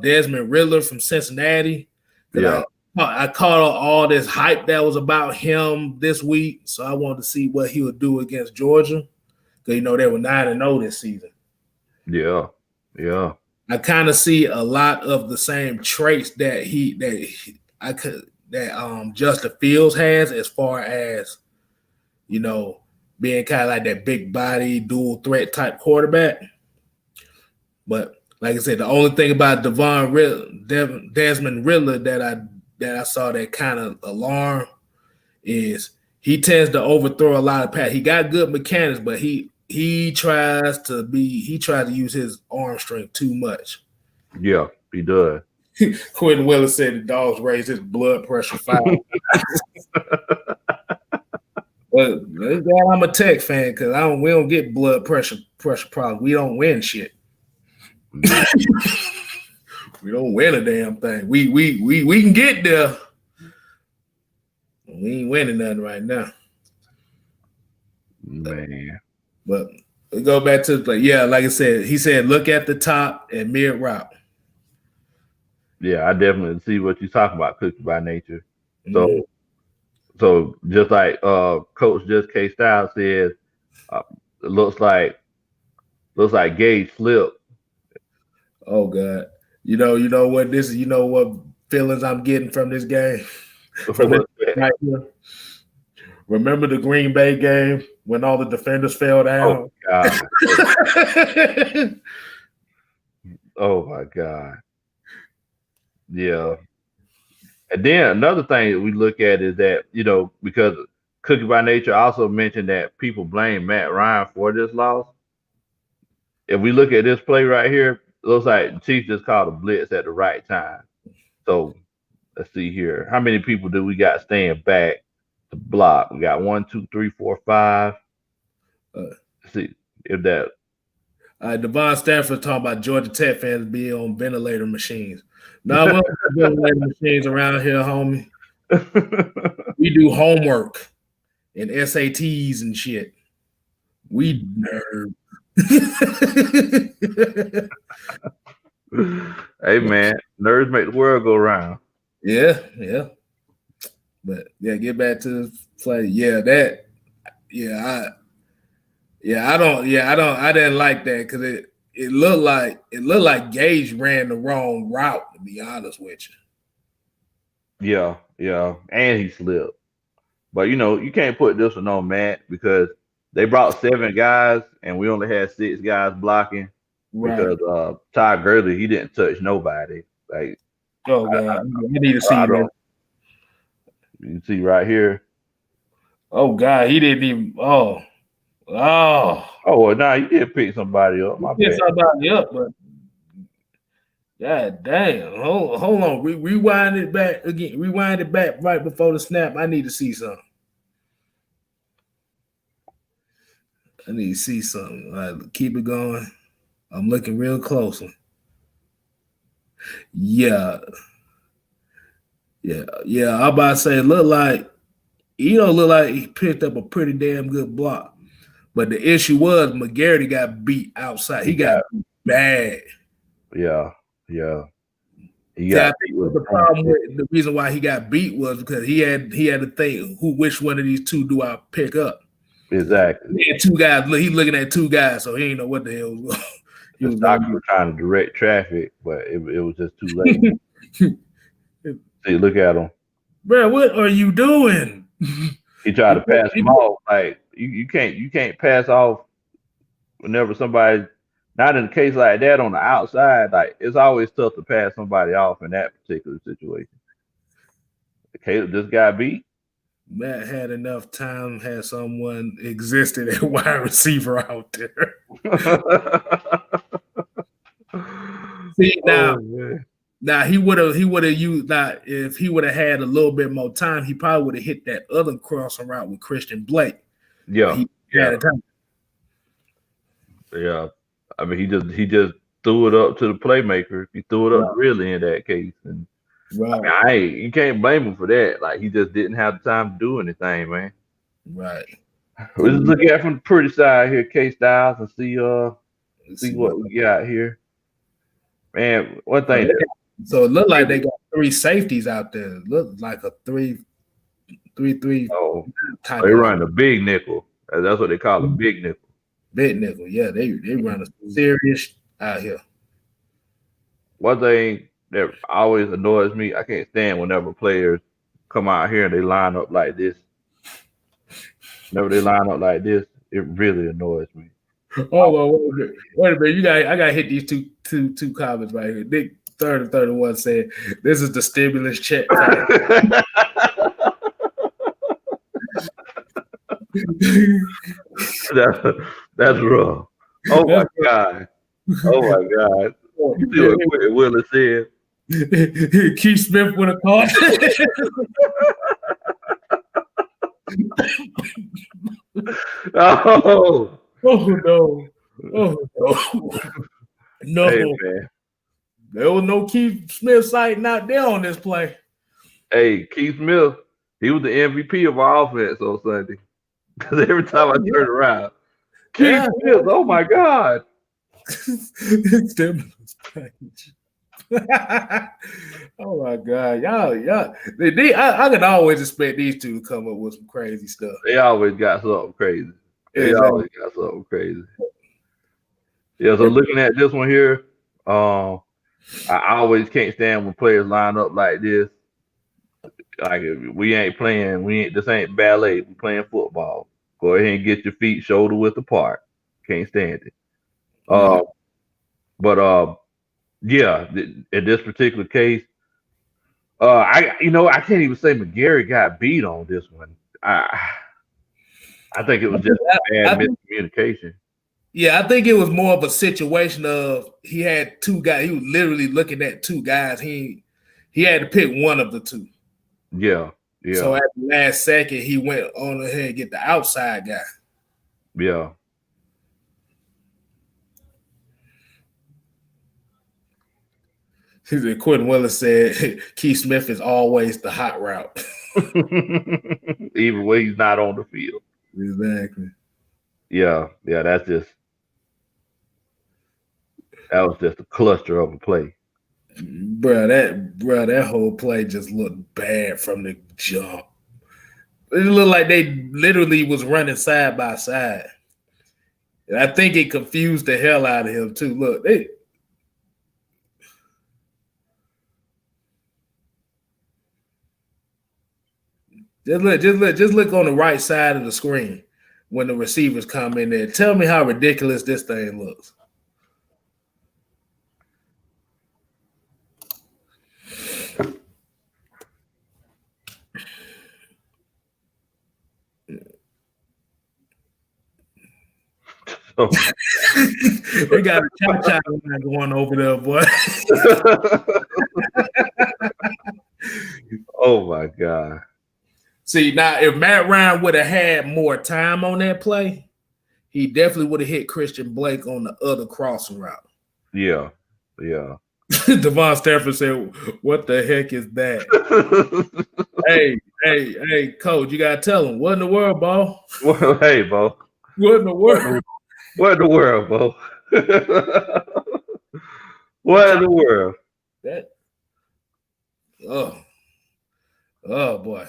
Desmond Ridley from Cincinnati. Yeah. I caught all this hype that was about him this week, so I wanted to see what he would do against Georgia. Because they were 9-0 this season. Yeah. I kind of see a lot of the same traits that Justin Fields has, as far as being kind of like that big body, dual threat type quarterback. But like I said, the only thing about Desmond Ridley that I saw that kind of alarm is he tends to overthrow a lot of passes. He got good mechanics, but he tries to use his arm strength too much. Yeah, he does. Quentin Willis said the dogs raised his blood pressure 5 But I'm a Tech fan because we don't get blood pressure problems. We don't win shit. We don't win a damn thing. We can get there. We ain't winning nothing right now. Man. But we go back to the play. Yeah, like I said, he said, look at the top and mid route. Yeah, I definitely see what you're talking about, Cookie by nature. So just like Coach Just K Styles says, it looks like Gage slipped. Oh God. You know what this is, what feelings I'm getting from this game? Right here. Remember the Green Bay game when all the defenders fell down? Oh God. Oh my God. Yeah. And then another thing that we look at is that, because Cookie by Nature also mentioned that people blame Matt Ryan for this loss. If we look at this play right here, it looks like the Chiefs just called a blitz at the right time. So let's see here. How many people do we got staying back to block? We got 1, 2, 3, 4, 5. Let's see if that. Devon Stanford talking about Georgia Tech fans being on ventilator machines. No, we don't have ventilator machines around here, homie. We do homework and SATs and shit. We nerds. Hey man, nerds make the world go round. Yeah. But yeah, get back to the play. I didn't like that because it looked like Gage ran the wrong route, to be honest with you. Yeah, and he slipped. But you can't put this one on Matt because they brought 7 guys and we only had 6 guys blocking. Right. Because Ty Gurley, he didn't touch nobody. Like Oh God, I need to see I that. don't. You see right here. Oh God, he didn't even. Oh. Oh well, nah, you did pick somebody up. He My picked bad. somebody up, but God damn. Hold on. Rewind it back again. Rewind it back right before the snap. I need to see something. I need to see something. All right, keep it going. I'm looking real closely. Yeah. Yeah. I'm about to say it look like he picked up a pretty damn good block. But the issue was McGarity got beat outside. He He got got beat bad. yeah, yeah. He See, I got think beat with the a front problem kick. with the reason why he got beat was because he had to think which one of these two do I pick up. Exactly. He had two guys. He's looking at two guys, so he ain't know what the hell he The was going soccer to was trying to direct traffic, but it was just too late. do. See, look at him. Bro, what are you doing? He tried to pass him off. Like you can't pass off whenever somebody. Not in a case like that on the outside. Like it's always tough to pass somebody off in that particular situation. Caleb just got beat. Matt had enough time, had someone existed at wide receiver out there. See Oh man. now he would have used that if he would have had a little bit more time, he probably would have hit that other crossing route with Christian Blake. Yeah. He Yeah. had time. Yeah. I mean he just threw it up to the playmaker. He threw it up Right. really in that case. And Right. I mean, you can't blame him for that. Like he just didn't have the time to do anything, man. Right. We'll just look at it from the pretty side here, K Styles, and Let's see what we got here. Man, one thing so it looked like they got three safeties out there. It looked like a 3-3 oh, type they of run the big nickel. That's what they call a big nickel. big nickel. Yeah, they run a serious out here. One thing that always annoys me, I can't stand whenever players come out here and they line up like this. Whenever they line up like this, it really annoys me. Oh, well, wait a minute. I got to hit these two comments right here. Nick 31 said, "This is the stimulus check." That's rough. Oh my god. Oh my god. You see what Quentin Willis said? Keith Smith with a card. Oh. Oh no. Oh no. No. Hey man. There was no Keith Smith sighting out there on this play. Hey, Keith Smith, he was the MVP of our offense on Sunday. Because every time I turn around, Keith Smith, oh my God. Stimulus package. Oh my God. Y'all. I can always expect these two to come up with some crazy stuff. They always got something crazy. Always got something crazy. Yeah, so looking at this one here, I always can't stand when players line up like this. Like this ain't ballet. We playing football. Go ahead and get your feet shoulder width apart. Can't stand it. But yeah, in this particular case, I can't even say McGarry got beat on this one. I think it was just bad miscommunication. Yeah, I think it was more of a situation of he had two guys. He was literally looking at two guys. He had to pick one of the two. Yeah. So at the last second, he went on ahead and get the outside guy. Yeah. Quentin Willis said Keith Smith is always the hot route. Even when he's not on the field. Exactly. Yeah, that was just a cluster of a play. Bro, that whole play just looked bad from the jump. It looked like they literally was running side by side. And I think it confused the hell out of him too. Look, just look on the right side of the screen when the receivers come in there. Tell me how ridiculous this thing looks. So They got a cha-cha line going over there, boy. oh my God. See, now if Matt Ryan would have had more time on that play, he definitely would have hit Christian Blake on the other crossing route. Yeah. Yeah. Devon Stafford said, "What the heck is that?" Hey, coach, you gotta tell him what in the world, Bo? Well, hey, Bo. What in the world? What in the world, Bo? What in the world? That oh boy.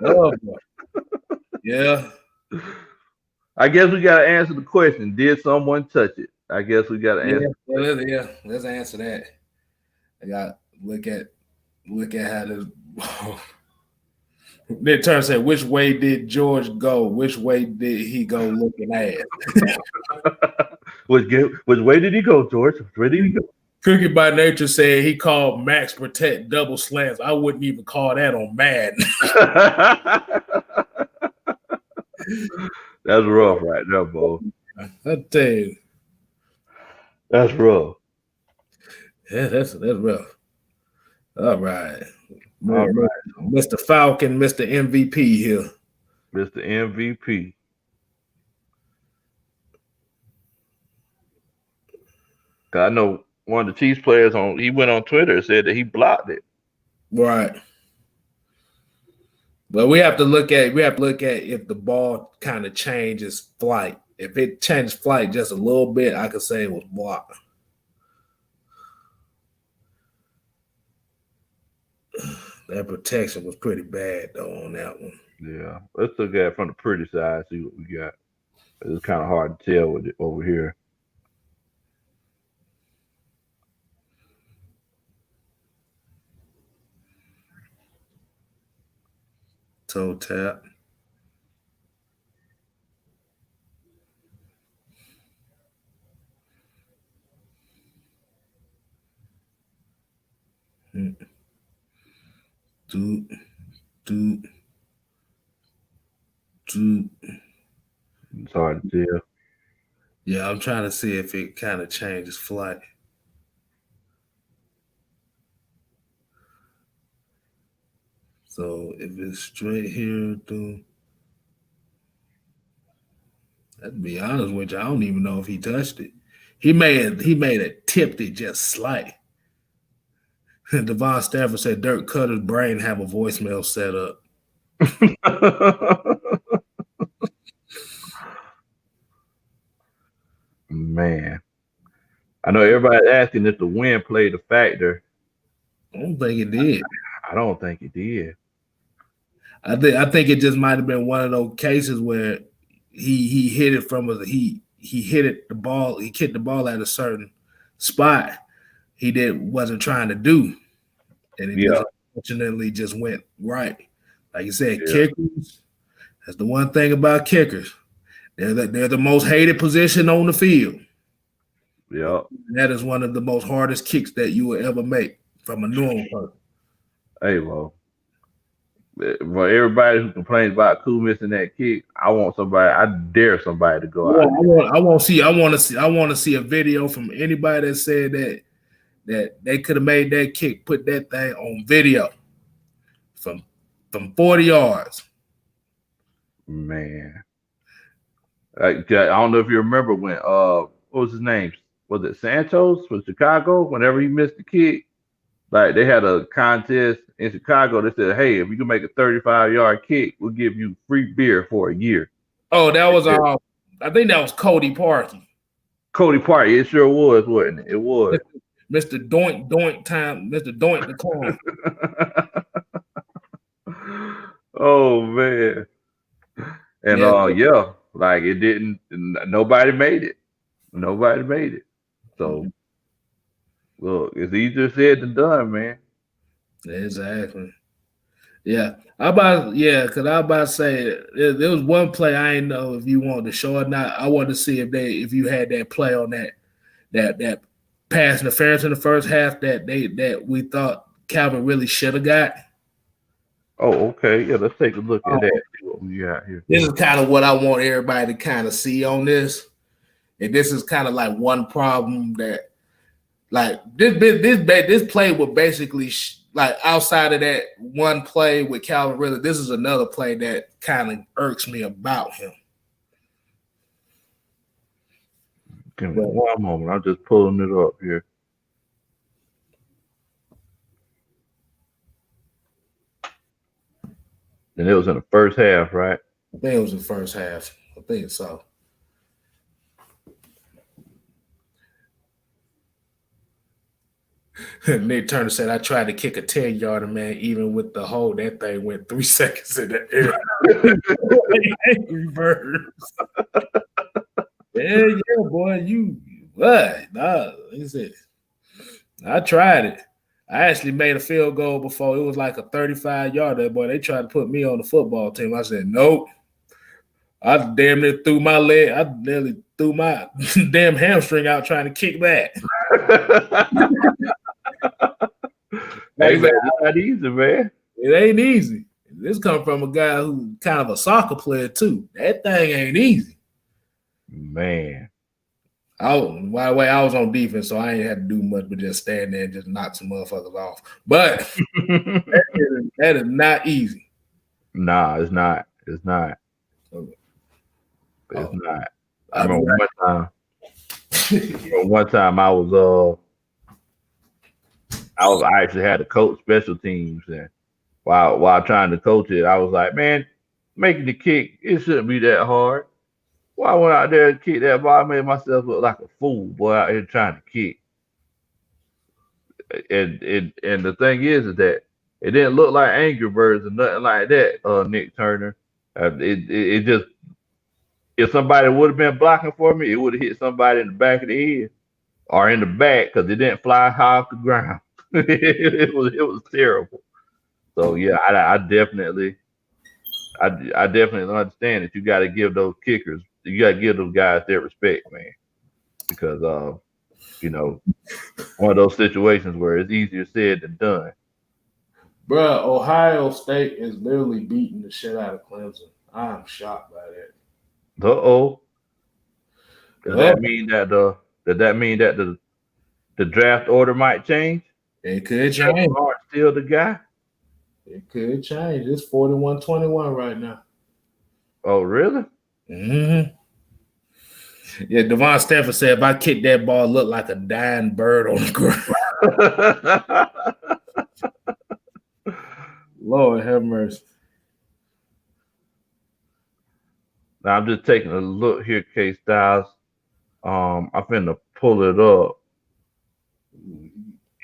Oh boy. Yeah. I guess we gotta answer the question. Did someone touch it? I guess we gotta answer. Yeah, let's answer that. I got look at how this then turn said, which way did George go? Which way did he go looking at? Which way did he go, George? Where did he go? Cookie by Nature said he called Max Protect double slants. I wouldn't even call that on Madden. That's rough right there, Bo. I tell you. That's rough. Yeah, that's rough. All right. All right. Mr. Falcon, Mr. MVP here. Mr. MVP. I know one of the Chiefs players he went on Twitter and said that he blocked it. Right. But we have to look at if the ball kind of changes flight. If it changed flight just a little bit, I could say it was blocked. That protection was pretty bad though on that one. Yeah. Let's look at it from the pretty side, see what we got. It's kind of hard to tell with it over here. Toe tap. Do. It's hard to tell. Yeah, I'm trying to see if it kind of changes flight. So if it's straight here, to be honest with you, I don't even know if he touched it. He may have tipped it just slight. Devon Stafford said Dirk Cutter's brain have a voicemail set up. Man. I know everybody's asking if the wind played a factor. I don't think it did. I don't think it did. I think it just might have been one of those cases where he hit it from he hit the ball at a certain spot he wasn't trying to do, and it just unfortunately just went right. Like you said, kickers. That's the one thing about kickers. They're the most hated position on the field. Yeah, that is one of the most hardest kicks that you will ever make from a normal person. Hey, well, for everybody who complains about Koo missing that kick, I dare somebody to go out. I want to see a video from anybody that said that they could have made that kick, put that thing on video from 40 yards. Man, I don't know if you remember when what was his name? Was it Santos from Chicago? Whenever he missed the kick, like they had a contest in Chicago. They said, "Hey, if you can make a 35-yard kick, we'll give you free beer for a year." Oh, that was I think that was Cody Parkey. Cody Parkey, it sure was, wasn't it? It was. Mr. Doink time, Mr. Doink the clown. Oh man. And like it didn't. Nobody made it. Nobody made it. So look, it's easier said than done, man. Exactly. Yeah, because I about to say there was one play I didn't know if you wanted to show or not. I wanted to see if you had that play on that pass interference in the first half that we thought Calvin really should have got. Oh, okay. Yeah, let's take a look at that. Who you got here? This is kind of what I want everybody to kind of see on this. And this is kind of like one problem that, like, this play was basically like outside of that one play with Calvin Ridley. This is another play that kind of irks me about him. Give me one moment. I'm just pulling it up here. And it was in the first half, right? I think it was the first half. I think so. Nick Turner said, I tried to kick a 10-yarder, man. Even with the hold, that thing went 3 seconds in the air. Angry Birds. Yeah, boy. You what? Nah, he said, I tried it. I actually made a field goal before. It was like a 35-yarder. Boy, they tried to put me on the football team. I said, nope. I damn near threw my leg. I nearly threw my damn hamstring out trying to kick that. Hey, man, it's not easy, man. It ain't easy. This come from a guy who kind of a soccer player, too. That thing ain't easy. Man. By the way, I was on defense, so I ain't had to do much but just stand there and just knock some motherfuckers off. But that is not easy. Nah, it's not. It's not. It's not. I remember one time I actually had to coach special teams, and while trying to coach it, I was like, man, making the kick, it shouldn't be that hard. Why I went out there and kicked that ball, I made myself look like a fool, boy, out here trying to kick. And the thing is that it didn't look like Angry Birds or nothing like that, Nick Turner. It just, if somebody would have been blocking for me, it would have hit somebody in the back of the head or in the back because it didn't fly high off the ground. it was terrible. So yeah, I definitely understand that you got to give those kickers, you got to give those guys their respect, man, because one of those situations where it's easier said than done. Bruh, Ohio State is literally beating the shit out of Clemson. I'm shocked by that. Uh-oh. Does that mean that the draft order might change? It could change. Still the guy? It could change. It's 41-21 right now. Oh, really? Mm-hmm. Yeah, Devon Stafford said, if I kick that ball, it look like a dying bird on the ground. Lord have mercy. Now I'm just taking a look here, K Styles. I'm finna pull it up.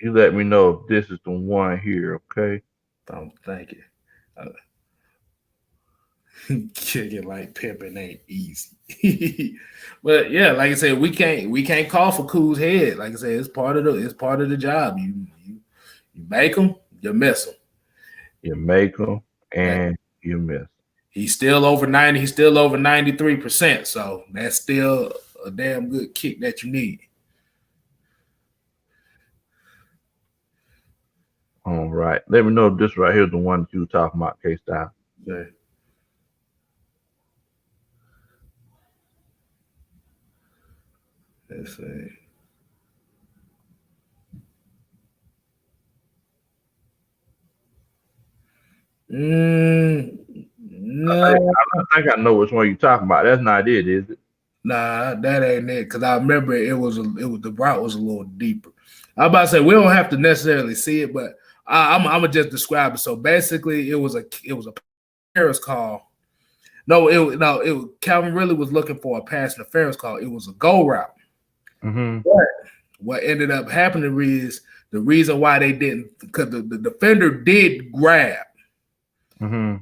You let me know if this is the one here, okay? I'm thinking. Kicking like pimping ain't easy. But yeah, like I said, we can't call for Cool's head. Like I said, it's part of the job. You make them, you miss them. You make them and you miss. He's still over 90. He's still over 93%. So that's still a damn good kick that you need. All right. Let me know if this right here is the one that you were talking about, K-Style. Okay. Let's see. No. I think I know which one you're talking about. That's not it, is it? Nah, that ain't it. Because I remember the route was a little deeper. I'm about to say we don't have to necessarily see it, but I'm gonna just describe it. So basically, it was a pass call. Calvin really was looking for a pass interference call. It was a go route. Mm-hmm. But what ended up happening is the reason why they didn't, because the defender did grab. Mm-hmm.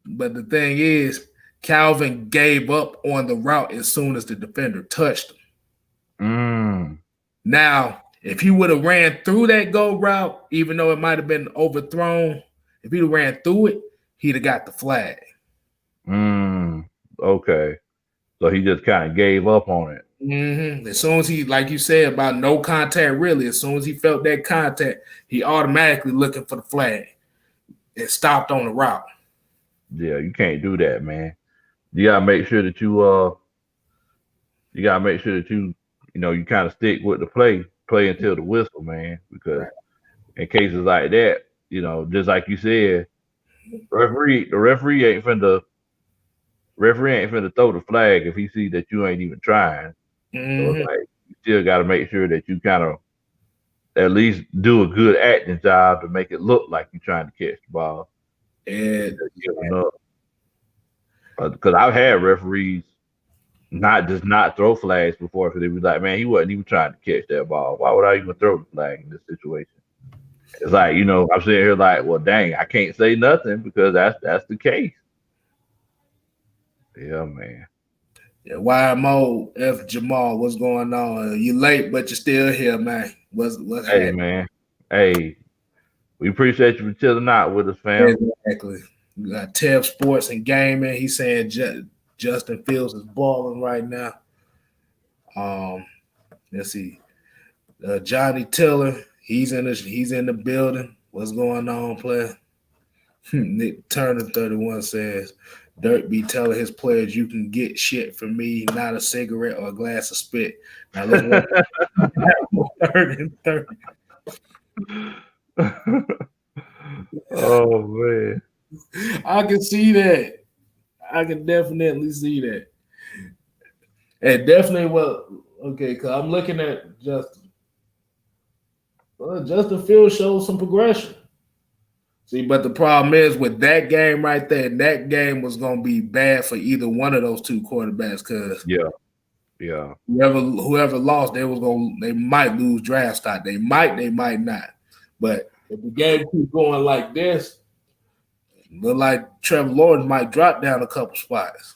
But the thing is, Calvin gave up on the route as soon as the defender touched him. Now, if he would have ran through that go route, even though it might have been overthrown, if he'd have ran through it, he'd have got the flag. Okay. So he just kind of gave up on it. Mm-hmm. As soon as he, like you said, about no contact, really, as soon as he felt that contact, he automatically looking for the flag and stopped on the route. Yeah, you can't do that, man. You gotta make sure that you gotta make sure that you kind of stick with the play until the whistle, man. Because Right. in cases like that, just like you said, the referee ain't finna throw the flag if he sees that you ain't even trying. So it's Mm-hmm. like you still got to make sure that you kind of at least do a good acting job to make it look like you're trying to catch the ball And instead of giving up. Because I've had referees not throw flags before because they be like, man, he wasn't even trying to catch that ball. Why would I even throw the flag in this situation? It's like, I'm sitting here like, well, dang, I can't say nothing because that's the case. Yeah, man. yeah, YMO F Jamal, what's going on? You late, but you're still here, man. What's Hey, happening? man. Hey, we appreciate you for chilling out with us, fam. Exactly. We got Tev Sports and Gaming. He's saying Justin Fields is balling right now. Um, let's see. Johnny Tiller, he's in the building. What's going on, player? Nick Turner 31 says Dirk be telling his players you can get shit from me, not a cigarette or a glass of spit. Now let's work 30. Oh man. I can see that. I can definitely see that. And definitely okay, because I'm looking at Justin. Well, Justin Fields shows some progression. See, but the problem is with that game right there, that game was going to be bad for either one of those two quarterbacks because Yeah, yeah. whoever lost, they might lose draft stock. They might not. But if the game keeps going like this, look like Trevor Lawrence might drop down a couple spots.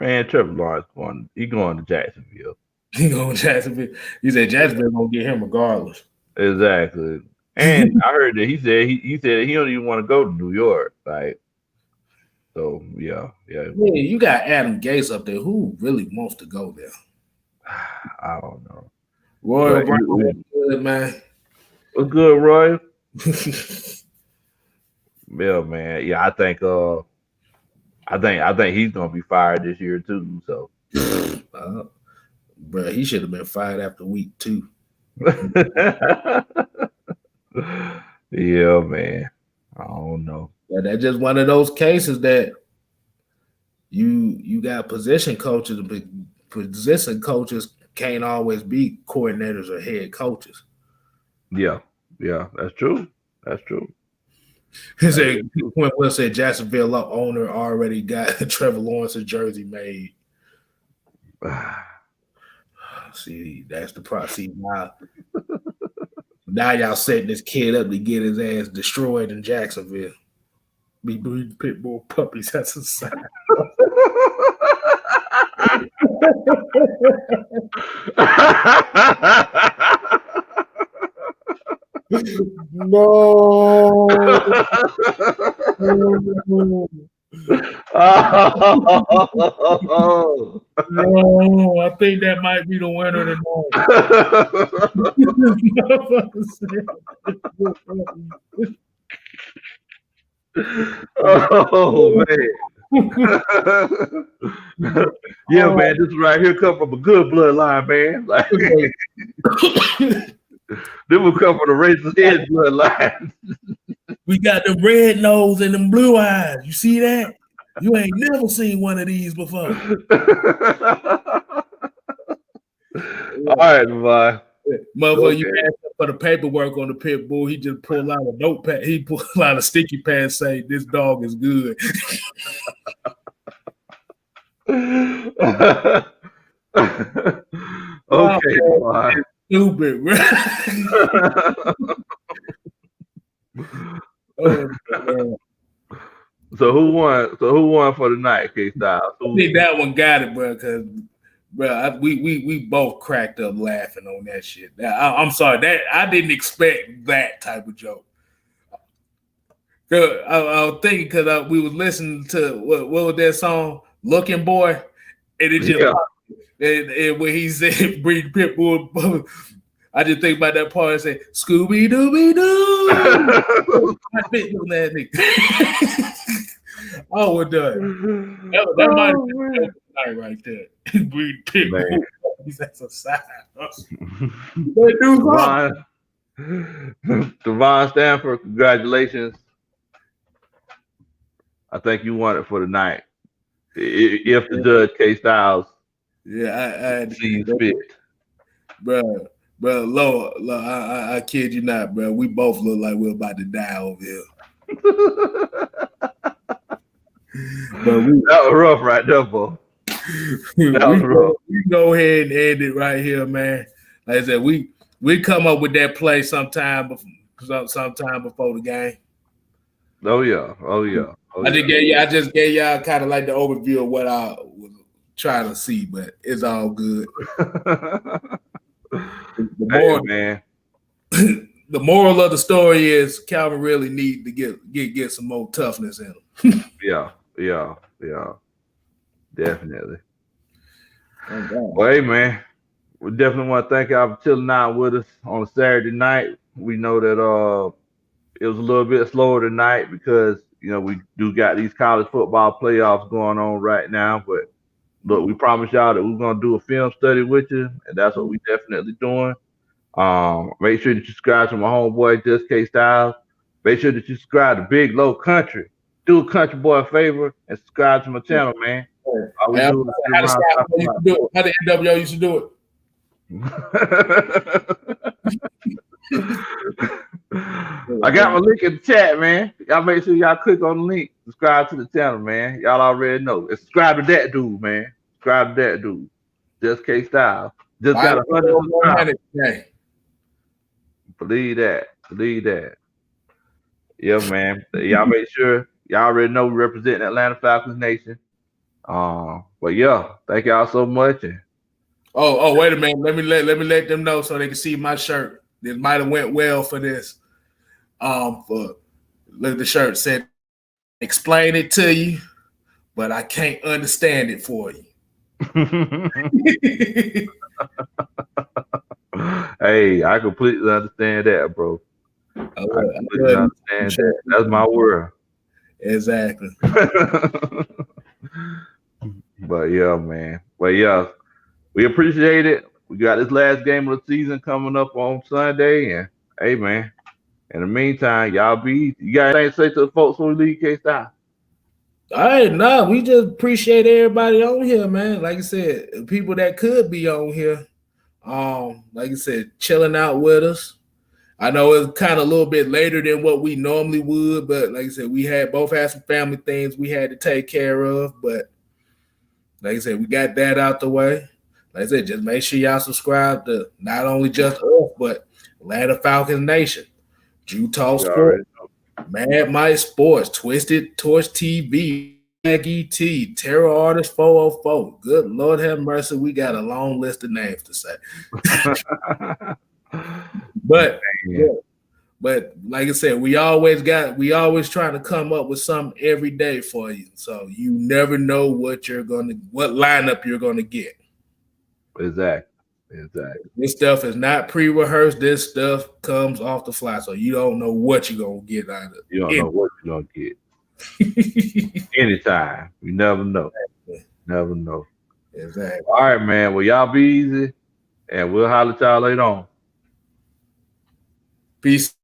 Man, Trevor Lawrence going to Jacksonville. He going to Jacksonville. He said Jacksonville gonna get him regardless. Exactly. And I heard that he said he don't even want to go to New York. Like, so yeah, yeah. Man, you got Adam Gase up there. Who really wants to go there? I don't know. Royal But Brown, good, man. what's good, Roy? Yeah, man. Yeah, I think he's gonna be fired this year too. So Bro, he should have been fired after week 2. yeah, man. I don't know. Yeah, that's just one of those cases that you got position coaches, but position coaches can't always be coordinators or head coaches. Yeah, yeah, that's true. That's true. He That said is true. Quinn Will said Jacksonville owner already got Trevor Lawrence's jersey made. See, that's the process. See, now y'all setting this kid up to get his ass destroyed in Jacksonville. Be breeding pit bull puppies. That's a sign. No. Oh. No, I think that might be the winner tonight. Oh man. Yeah, man, this right here come from a good bloodline, man. Like this will come from the racist head bloodline. We got the red nose and them blue eyes. You see that? You ain't never seen one of these before. All right, bye. Motherfucker, Okay. you asked him for the paperwork on the pit bull. He just pulled out a notepad. He pulled out a sticky pad saying, "This dog is good." Okay, bye. Stupid, bro. Oh, man. So who won? So who won for the night, K Styles? I think that one got it, bro. Because, bro, we both cracked up laughing on that shit. I'm sorry that I didn't expect that type of joke. I was thinking because we was listening to what was that song, "Looking Boy," and it just and when he said "Breed Pitbull," I just think about that part and say "Scooby Dooby Doo." I fit on that nigga. Oh, we're done. That might have been the night right there. We pick that's a side hustle. They do something. Devon Stanford, congratulations. I think you won it for the night. If the judge K Styles sees fit. Bro, Lord, I kid you not, bro. We both look like we're about to die over here. But that was rough right there, boy. That was rough. We go ahead and end it right here, man. Like I said, we come up with that play sometime before the game. Oh yeah. I just gave y'all kind of like the overview of what I was trying to see, but it's all good. Man. The moral of the story is Calvin really need to get some more toughness in him. Yeah. Definitely. Well, hey, man, we definitely want to thank y'all for chilling out with us on a Saturday night. We know that it was a little bit slower tonight because we do got these college football playoffs going on right now. But look, we promised y'all that we're gonna do a film study with you, and that's what we definitely doing. Make sure that you subscribe to my homeboy Just K Styles. Make sure that you subscribe to Big Low Country. Do a country boy a favor and subscribe to my channel, man. How the NWO used to do it. I got my link in the chat, man. Y'all make sure y'all click on the link. Subscribe to the channel, man. Y'all already know. And subscribe to that dude, man. Subscribe to that dude. Just K Style. Just got 100 subscribers. Believe that. Yeah, man. Y'all make sure y'all already know we represent Atlanta Falcons Nation. But yeah, thank y'all so much. And wait a minute. Let me let them know so they can see my shirt. This might have went well for this. Look, the shirt said, "Explain it to you, but I can't understand it for you." Hey, I completely understand that, bro. I completely understand that. That's my world. Exactly. But yeah, man. But yeah, we appreciate it. We got this last game of the season coming up on Sunday, and hey, man. In the meantime, y'all be easy. You got anything to say to the folks when we leave K-Style? All right, we just appreciate everybody on here, man. Like I said, people that could be on here, like I said, chilling out with us. I know it's kind of a little bit later than what we normally would, but like I said, we both had some family things we had to take care of. But like I said, we got that out the way. Like I said, just make sure y'all subscribe to not only just us, but Atlanta Falcons Nation, Utah Sports, Mad Mike Sports, Twisted Torch TV, ET, Terror Artist 404. Good Lord have mercy, we got a long list of names to say. But like I said, we always trying to come up with something every day for you. So you never know what lineup you're gonna get. Exactly. This stuff is not pre-rehearsed. This stuff comes off the fly, so you don't know what you're gonna get out of it. You don't know what you're gonna get. Anytime. You never know. Never know. Exactly. All right, man. Well, y'all be easy, and we'll holler at y'all later on. Peace.